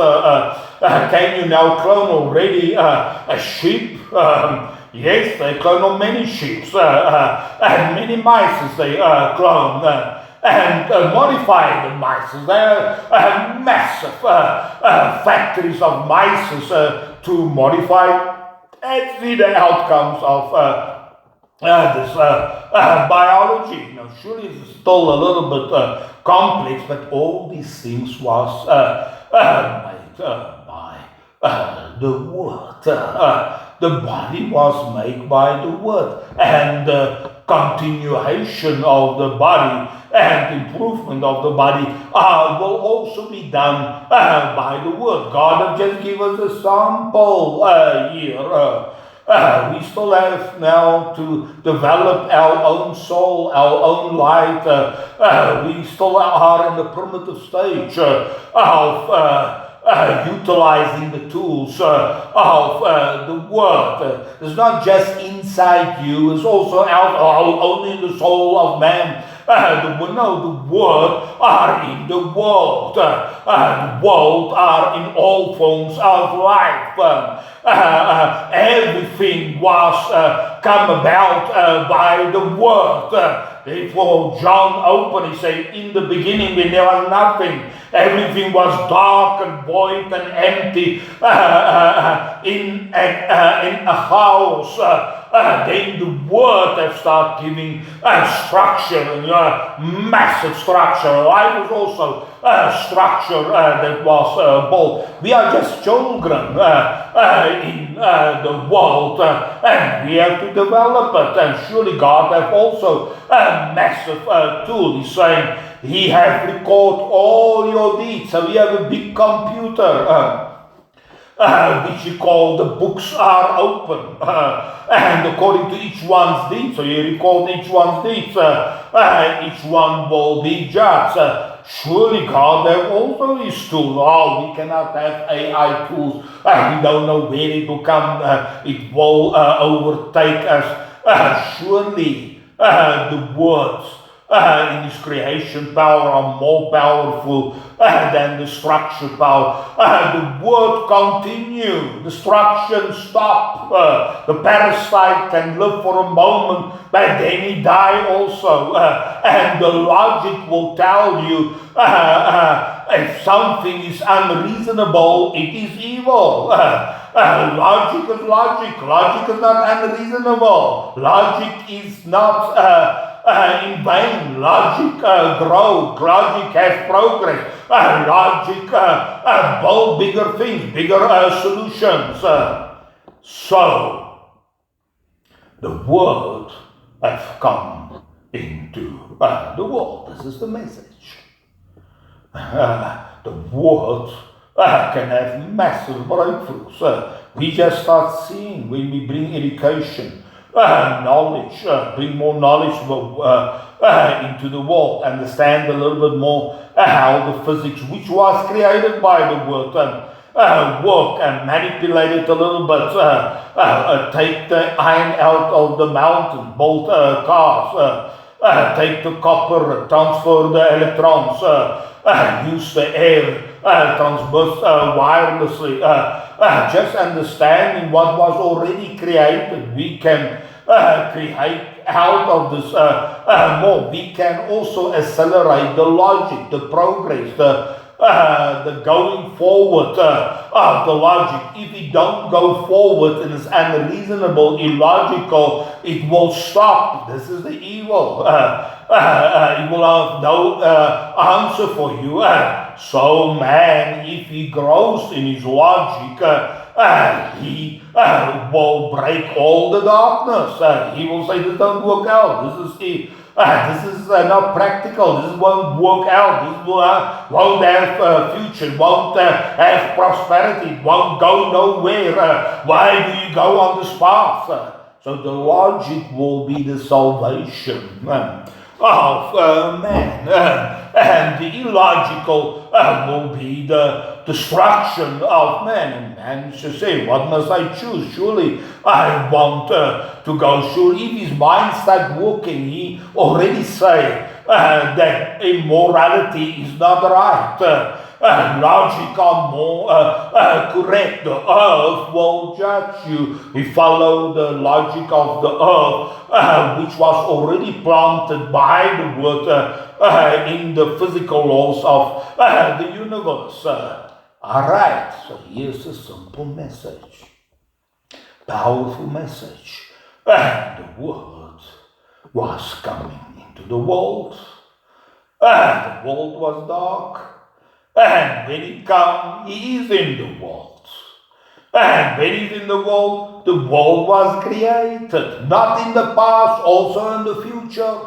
Can you now clone already a sheep? Yes, they clone on many sheep and many mice. They clone. And modify the mice. There are massive factories of mice to modify and see the outcomes of this biology. Now, surely it's still a little bit complex, but all these things was made by the word. The body was made by the word, and continuation of the body and improvement of the body will also be done by the Word. God has just given us a sample here. We still have now to develop our own soul, our own light. We still are in the primitive stage of utilizing the tools of the Word. It's not just inside you, it's also out, only in the soul of man. The Word are in the world. The world are in all forms of life. Everything was come about by the Word. Therefore, John opened, he said, in the beginning when there was nothing, everything was dark and void and empty in a house. Then the Word has started giving structure, massive structure. Life is also structure that was built. We are just children in the world, and we have to develop it. And surely God has also a massive tool. He's saying He has recorded all your deeds. So we have a big computer. Which He called the books are open, and according to each one's deeds, so you record each one's deeds, each one will be judged. Surely God has also His tools. Oh, we cannot have AI tools. We don't know where it will come. It will overtake us. Surely the words in His creation power are more powerful than the structure power. The Word continue. Destruction stop. The parasite can live for a moment, but then he die also. And the logic will tell you if something is unreasonable, it is evil. Logic is logic. Logic is not unreasonable. Logic is not in vain. Logic grows. Logic has progress. Logic build bigger things, bigger solutions. So the Word has come into the world. This is the message. The Word can have massive breakthroughs. We just start seeing when we bring education, knowledge, bring more knowledge into the world, understand a little bit more how the physics, which was created by the Word, work and manipulate it a little bit, take the iron out of the mountain, build cars, take the copper, transfer the electrons, use the air, transmit wirelessly. Just understanding what was already created, we can create out of this more. We can also accelerate the logic, the progress, the going forward of the logic. If we don't go forward, it is unreasonable, illogical, it will stop. This is the evil. It will have no answer for you. So man, if he grows in his logic, he will break all the darkness. He will say, this don't work out. This is not practical. This won't work out. This won't have future. Won't have prosperity. Won't go nowhere. Why do you go on this path? So the logic will be the salvation of man, and the illogical will be the destruction of man. And man should say, what must I choose? Surely I want to go. Surely if his mind starts working, he already say that immorality is not right. Logic are more correct. The earth will judge you. We follow the logic of the earth, which was already planted by the Word in the physical laws of the universe. Alright, so here's a simple message. Powerful message. The Word was coming into the world. The world was dark. And when He comes, He is in the world. And when he's in the world was created. Not in the past, also in the future.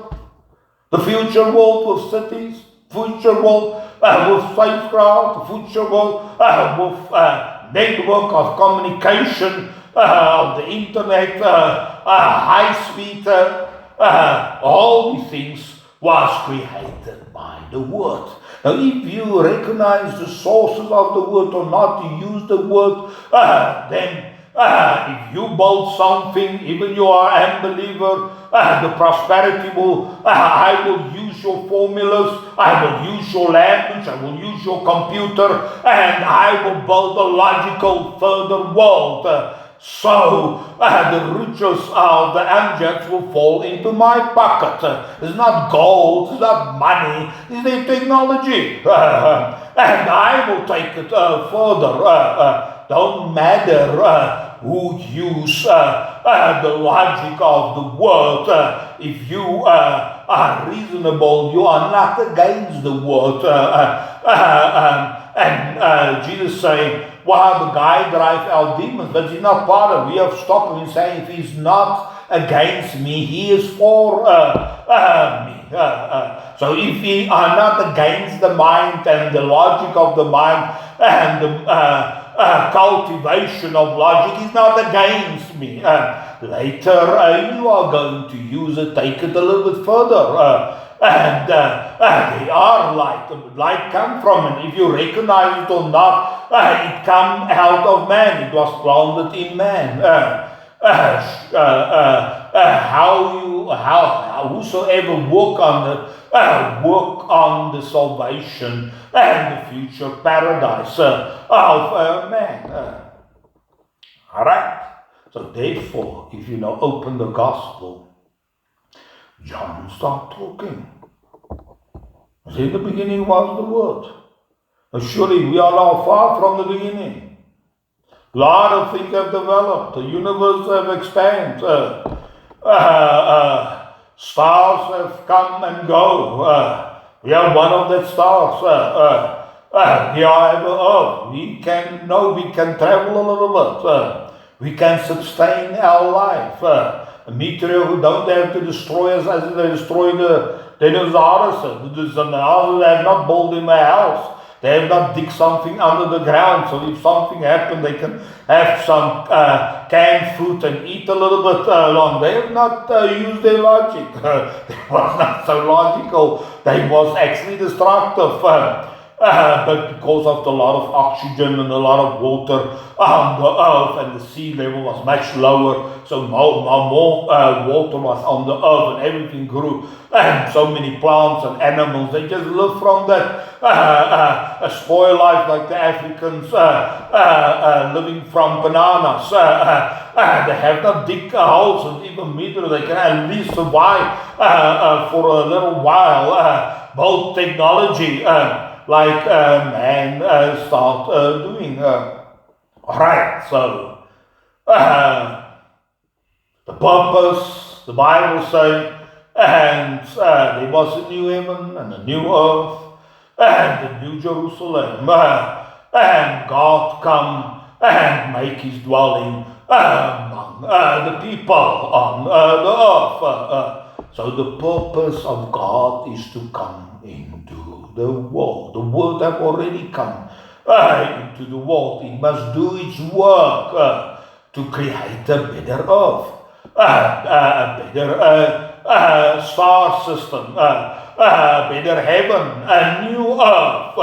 The future world with cities, future world with spacecraft, future world with network of communication, of the internet, high speed, all these things was created by the Word. Now, if you recognize the sources of the Word or not to use the Word, then if you build something, even you are an unbeliever, the prosperity will, I will use your formulas, I will use your language, I will use your computer, and I will build a logical further world. So the riches of the angels will fall into my pocket. It's not gold, it's not money, it's the technology. And I will take it further. Don't matter who use the logic of the word. If you are reasonable, you are not against the word. And Jesus saying, well, the guy drives out demons, but he's not part of it. We have stopped him and saying, if he's not against me, he is for me. So if we are not against the mind and the logic of the mind and the cultivation of logic, he's not against me. Later, you are going to use it, take it a little bit further. And they are light. Light comes from it. If you recognize it or not, it comes out of man. It was planted in man. Whosoever work on the salvation and the future paradise of man. All right. So therefore, if you now open the gospel, John started talking. In the beginning was the Word. Now surely we are now far from the beginning. A lot of things have developed. The universe have expanded. Stars have come and go. We are one of the stars. We are ever Earth. We can travel a little bit. We can sustain our life. A meteor who don't have to destroy us as they destroy the dinosaurs. The dinosaurs have not built in a house. They have not dig something under the ground. So if something happens, they can have some canned fruit and eat a little bit long. They have not used their logic. They was not so logical. They was actually destructive. But because of the lot of oxygen and a lot of water on the earth, and the sea level was much lower, so more water was on the earth and everything grew, and so many plants and animals, they just live from that, a spoiled life like the Africans living from bananas. They have not dig holes and even meter, they can at least survive for a little while. Both technology like man start doing. Alright, so the purpose, the Bible says, and there was a new heaven and a new earth and a new Jerusalem, and God come and make his dwelling among the people on the earth. So the purpose of God is to come into the world. The world have already come into the world. It must do its work to create a better earth, a better star system, better heaven, a new earth.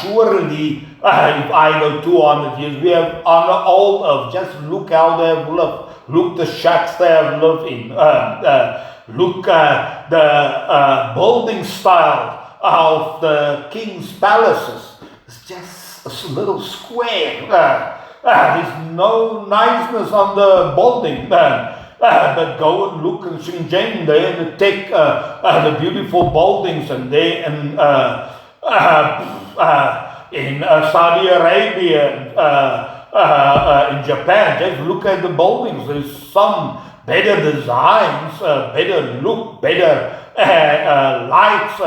Surely, if I go 200 years, we have on the old earth. Just look how they have lived. Look the shacks they have lived in. Look the building style of the king's palaces. It's just a little square. There's no niceness on the building. But go and look in Shenzhen, they take the beautiful buildings, and they in Saudi Arabia, in Japan, just look at the buildings. There's some better designs, better look, better lights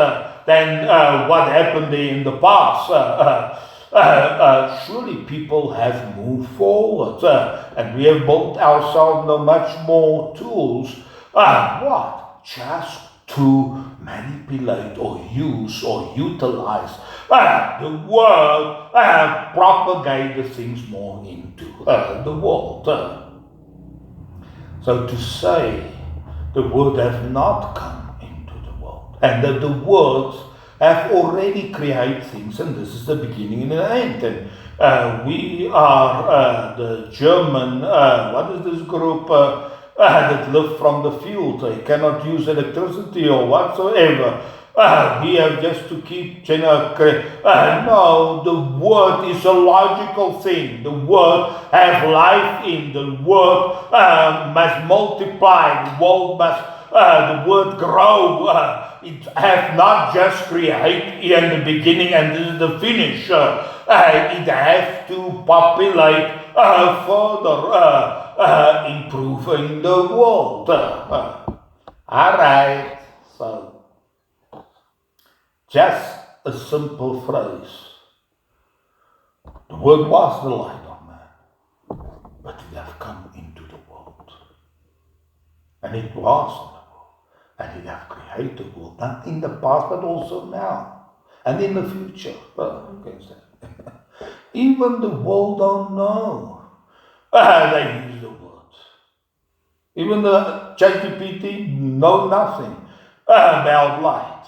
than what happened in the past. surely people have moved forward, and we have built ourselves no much more tools. What? Just to manipulate or use or utilize the world, propagate the things more into the world. So to say the word have not come into the world, and that the words have already created things, and this is the beginning and the end. And we are the German, what is this group that live from the field? They cannot use electricity or whatsoever. We have just to keep, no, the word is a logical thing. The word has life in. The word must multiply. The world must, the word grow. It has not just create in the beginning and this is the finish. It has to populate further, improving the world. Alright, so just a simple phrase. The word was the light of man, but it has come into the world. And it was in the world. And it has created the world, not in the past, but also now. And in the future. Even the world don't know. They use the words. Even the ChatGPT know nothing about light.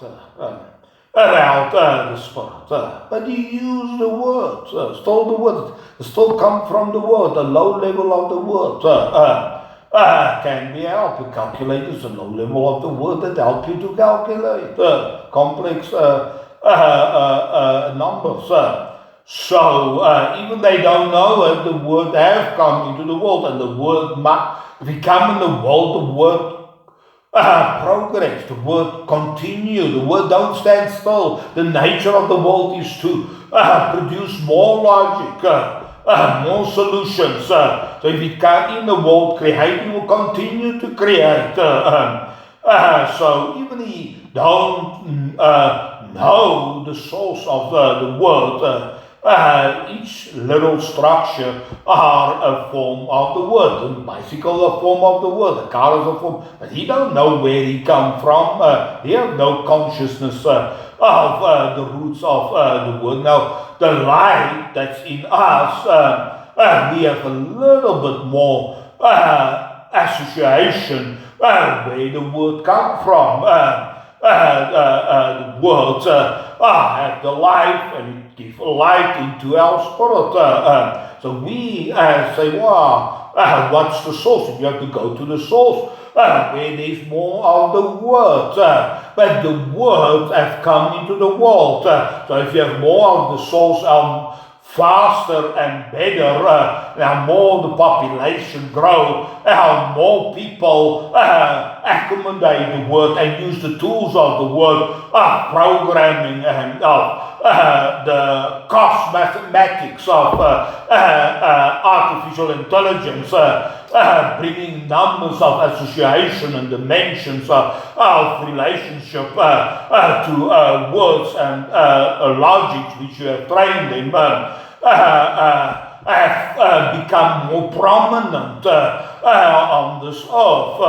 About the Spirit, but you use the words, still the words, still come from the word, the low level of the word can be helped. The calculator is a low level of the word that help you to calculate complex numbers. So even they don't know that the word have come into the world, and the word if we come in the world, the word progress, the word continue, the word don't stand still. The nature of the world is to produce more logic, more solutions. So if it can in the world create, it will continue to create. So even if you don't know the source of the word, each little structure are a form of the word. The bicycle is a form of the word. The car is a form. But he don't know where he come from. He have no consciousness of the roots of the word. Now, the light that's in us, we have a little bit more association where the word come from. The words have the life and it gives light into our spirit. So we say, wow, what's the source? You have to go to the source where there's more of the words. But the words have come into the world. So if you have more of the source, faster and better, now more the population grow, more people accommodate the word and use the tools of the word, programming and the cost mathematics of artificial intelligence, bringing numbers of association and dimensions of relationship to words and logics which you have trained in. Have become more prominent on this earth,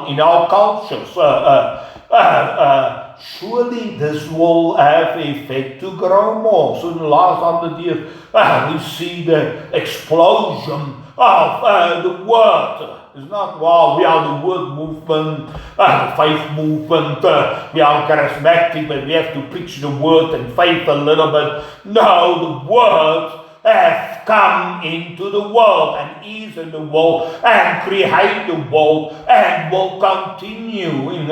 in our cultures. Surely this will have effect to grow more. So in the last 100 years, we see the explosion of the word. It's not, wow, we are the word movement, the faith movement, we are charismatic, but we have to preach the word and faith a little bit. No, the word has come into the world and is in the world and create the world and will continue in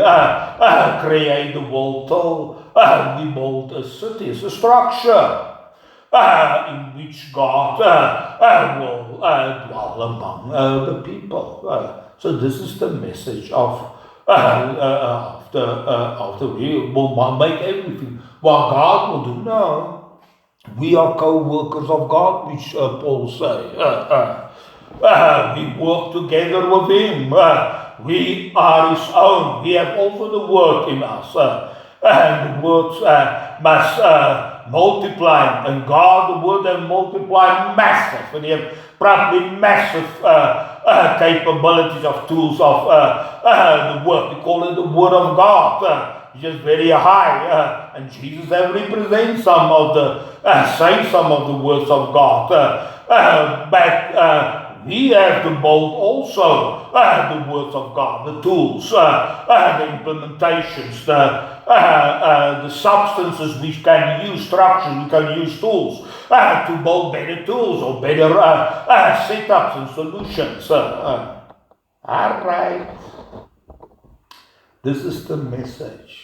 create the world till we build a city, a structure in which God will dwell among the people. So this is the message of the we will make everything what God will do. No. We are co-workers of God, which Paul say. We work together with Him. We are His own. We have also the word in us. and the words must multiply, and God, the word, and multiply massive, and you have probably massive capabilities of tools of the word. We call it the word of God. Just very high, and Jesus has represented some of the, say some of the words of God, but we have to build also the words of God, the tools, the implementations, the substances we can use, structures, we can use tools to build better tools or better setups and solutions. All right. This is the message.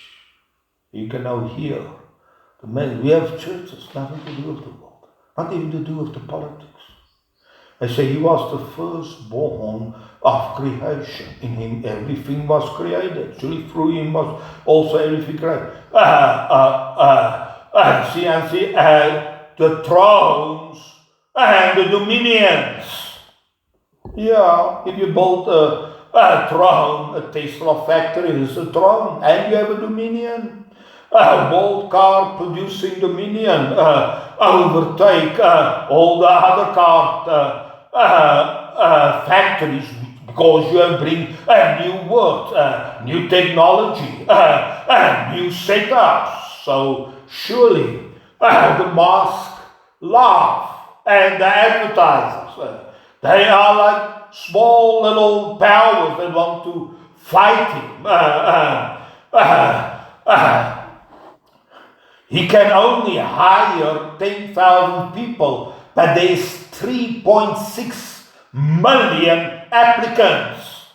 You can now hear. We have churches, nothing to do with the world, not even to do with the politics. They say he was the firstborn of creation. In him everything was created. Surely through him was also everything created. See, the thrones and the dominions. Yeah, if you build a throne, a Tesla factory is a throne, and you have a dominion. Bolt car producing dominion, overtake all the other car factories, because you have bring a new word, new technology, new setups. So surely the mosque laugh, and the advertisers, they are like small little powers that want to fight him. He can only hire 10,000 people, but there's 3.6 million applicants.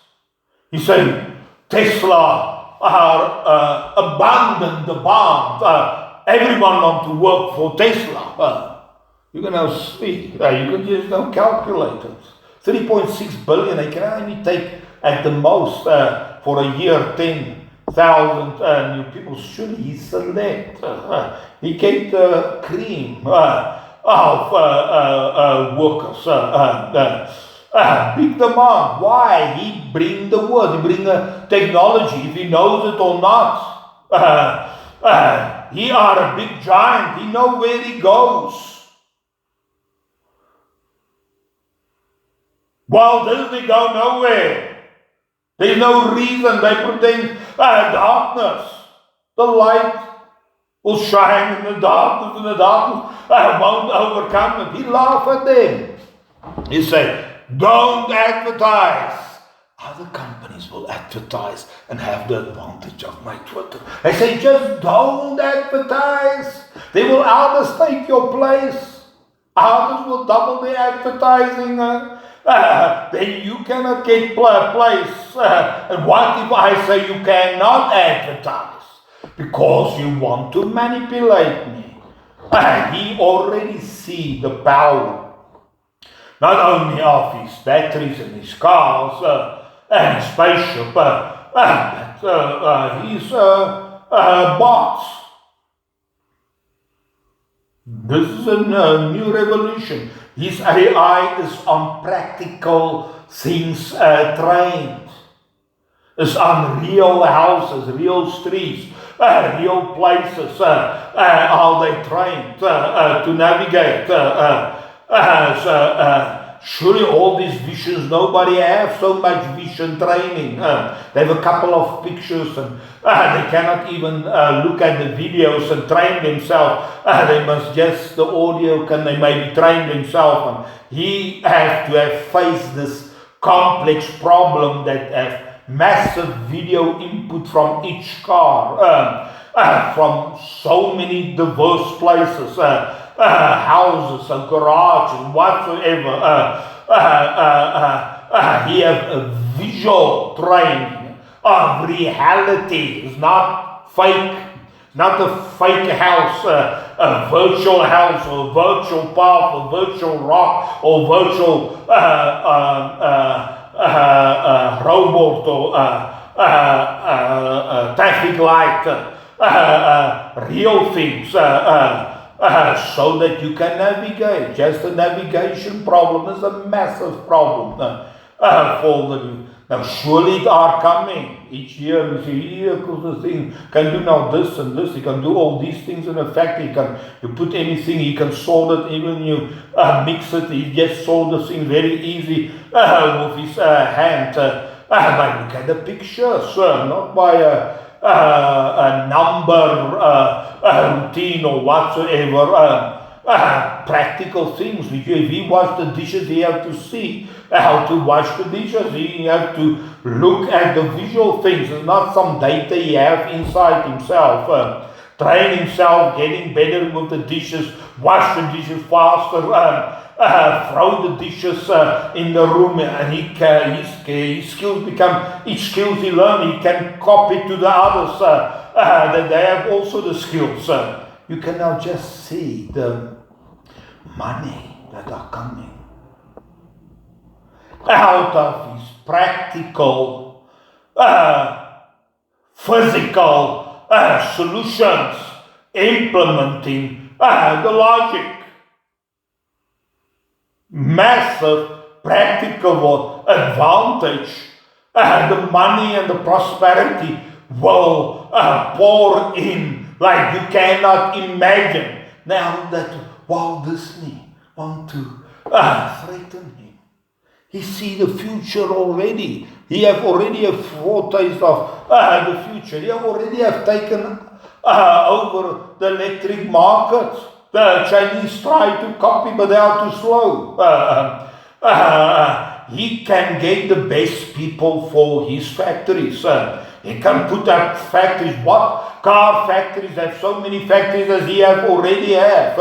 He said, Tesla are abandoned the bond. Everyone wants to work for Tesla. You can now see, you can just now calculate it. 3.6 billion, they can only take at the most for a year 10,000 new people. Surely he select. He get the cream of workers. Big demand. Why? He bring the word. He bring the technology. If he knows it or not. He are a big giant. He know where he goes. Well, Disney go nowhere. There's no reason. They pretend darkness. The light will shine in the darkness, and the darkness won't overcome it. He laughed at them. He said, don't advertise. Other companies will advertise and have the advantage of my Twitter. They say, just don't advertise. They will others take your place. Others will double the advertising. Then you cannot get place. And what if I say you cannot advertise? Because you want to manipulate me. He already see the power, not only of his batteries and his cars and his spaceship, but his bots. This is a new revolution. His AI is on practical things trained. It's on real houses, real streets, real places. How they trained to navigate. Surely all these visions, nobody has so much vision training. They have a couple of pictures and they cannot even look at the videos and train themselves. They must just, the audio can they maybe train themselves. And he has to have faced this complex problem that have massive video input from each car, from so many diverse places. Houses, a garage, and whatsoever. He has a visual training of reality. It's not fake, not a fake house, a virtual house, or a virtual path, or virtual rock, or virtual robot, or traffic light. Real things. So that you can navigate. Just the navigation problem is a massive problem for Now surely they are coming. Each year you see, here goes the thing, can do now this and this, he can do all these things in a factory, you put anything, he can solve it, even you mix it, he just solved the thing very easy with his hand. But look at the pictures, not by a number, routine or whatsoever. Practical things. If he wash the dishes, he have to see how to wash the dishes. He have to look at the visual things. It's not some data he have inside himself. Train himself, getting better with the dishes, wash the dishes faster, throw the dishes in the room, and his skills become, each skills he learn, he can copy to the others, that they have also the skills. You can now just see the money that are coming out of his practical, physical solutions, implementing the logic. Massive practical advantage. The money and the prosperity will pour in like you cannot imagine. Now that Walt Disney want to threaten him, he see the future already. He have already a foretaste of the future. He have already have taken over the electric market. The Chinese try to copy, but they are too slow. He can get the best people for his factories. He can put up factories. What car factories have so many factories as he already have?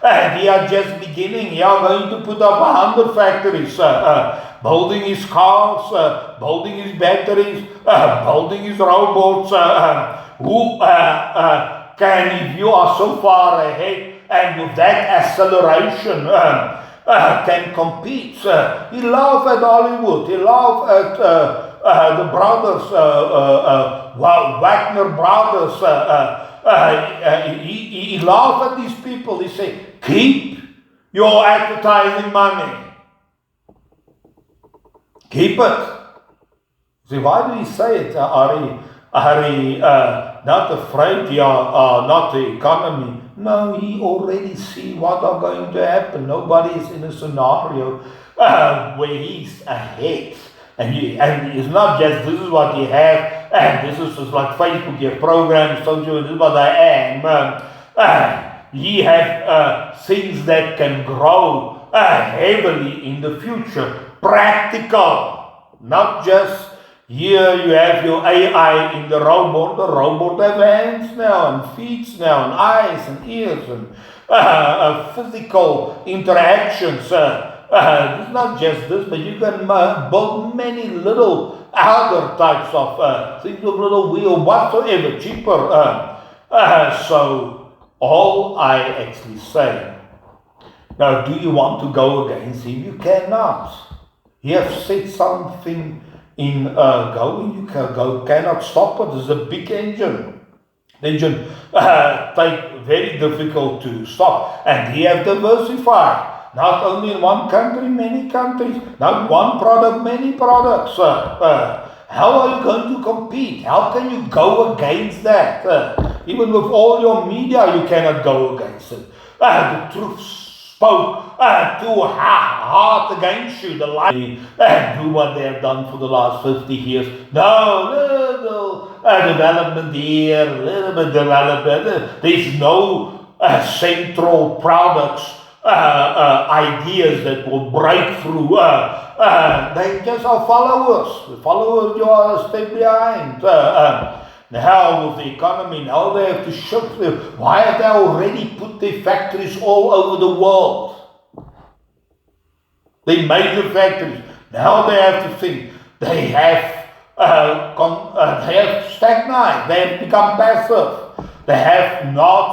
And he are just beginning. He are going to put up 100 factories. Building his cars, building his batteries, building his robots. Who can, if you are so far ahead, and with that acceleration, can compete. He laugh at Hollywood. He laugh at the brothers, Wagner brothers. He laugh at these people. He say, keep your advertising money. Keep it. See, why do he say it? Are he not afraid? Not the economy. No, he already see what are going to happen. Nobody is in a scenario where he's ahead. And it's not just this is what you have, and this is just like Facebook, you have programs, social, this is what I am. He have things that can grow heavily in the future. Practical, not just here you have your AI in the robot. The robot have hands now and feet now and eyes and ears and physical interactions. It's not just this, but you can build many little other types of things with little wheel whatsoever, cheaper. So all I actually say, now do you want to go against him? You cannot. He has said something in going, you cannot stop it. It's a big engine. The engine very difficult to stop. And he have diversified. Not only in one country, many countries. Not one product, many products. How are you going to compete? How can you go against that? Even with all your media, you cannot go against it. The truth spoke too hard against you. The lie do what they have done for the last 50 years. No, little development here, a little bit development. There's no central products, ideas that will break through. They just are followers. The followers, you are a step behind. Now with the economy, now they have to shift them. Why have they already put their factories all over the world? They major factories. Now they have to think. They have stagnated. They have become passive. They have not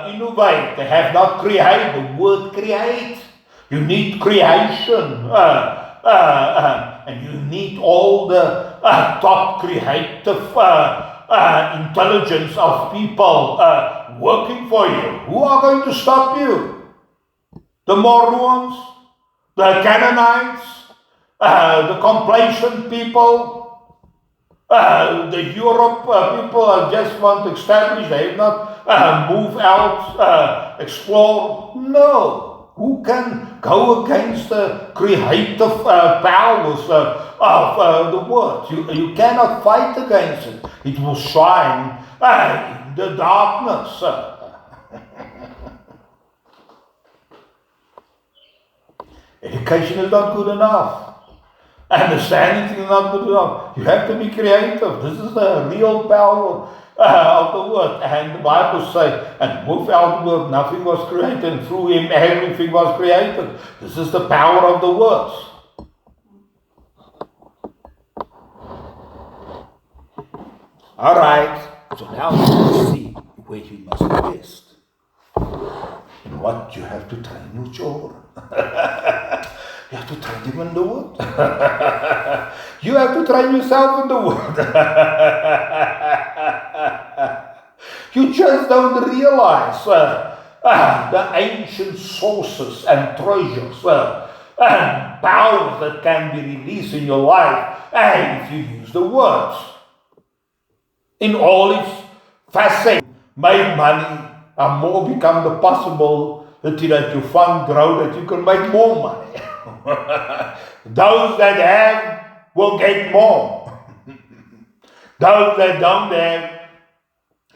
innovate. They have not create. The word create. You need creation. And you need all the top creative intelligence of people working for you. Who are going to stop you? The Moruans, the Canaanites, the complacent people, the Europe people just want to establish, they have not move out, explore. No. Who can go against the creative powers of the Word? You cannot fight against it. It will shine in the darkness. Education is not good enough. Understanding is not good enough. You have to be creative. This is the real power of the Word. And the Bible says, and without the Word nothing was created, and through Him everything was created. This is the power of the Word. Alright, so now you must see where you must invest. And what you have to train your children. You have to train them in the Word. You have to train yourself in the Word. You just don't realize the ancient sources and treasures and powers that can be released in your life if you use the words in all its facets. Make money and more become the possibility that you fund grow, that you can make more money. Those that have will get more. Those that don't have,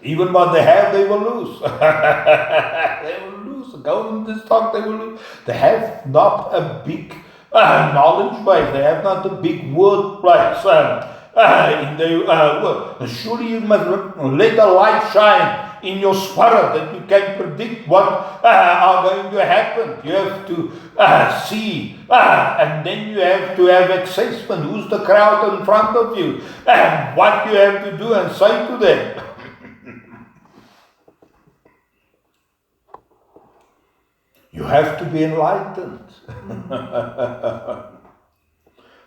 even what they have, they will lose. They will lose. Go in this talk, they will lose. They have not a big knowledge base. They have not a big word place in the word. And surely you must let the light shine in your spirit that you can predict what are going to happen. You have to see, and then you have to have assessment. Who's the crowd in front of you, and what you have to do and say to them. You have to be enlightened.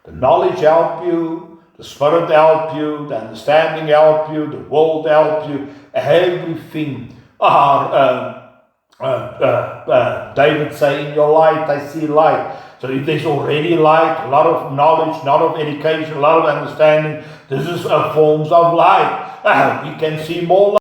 The knowledge help you, the Spirit help you, the understanding help you, the world help you, everything. David say, in your light I see light. So if there's already light, a lot of knowledge, a lot of education, a lot of understanding, this is forms of light. We can see more light.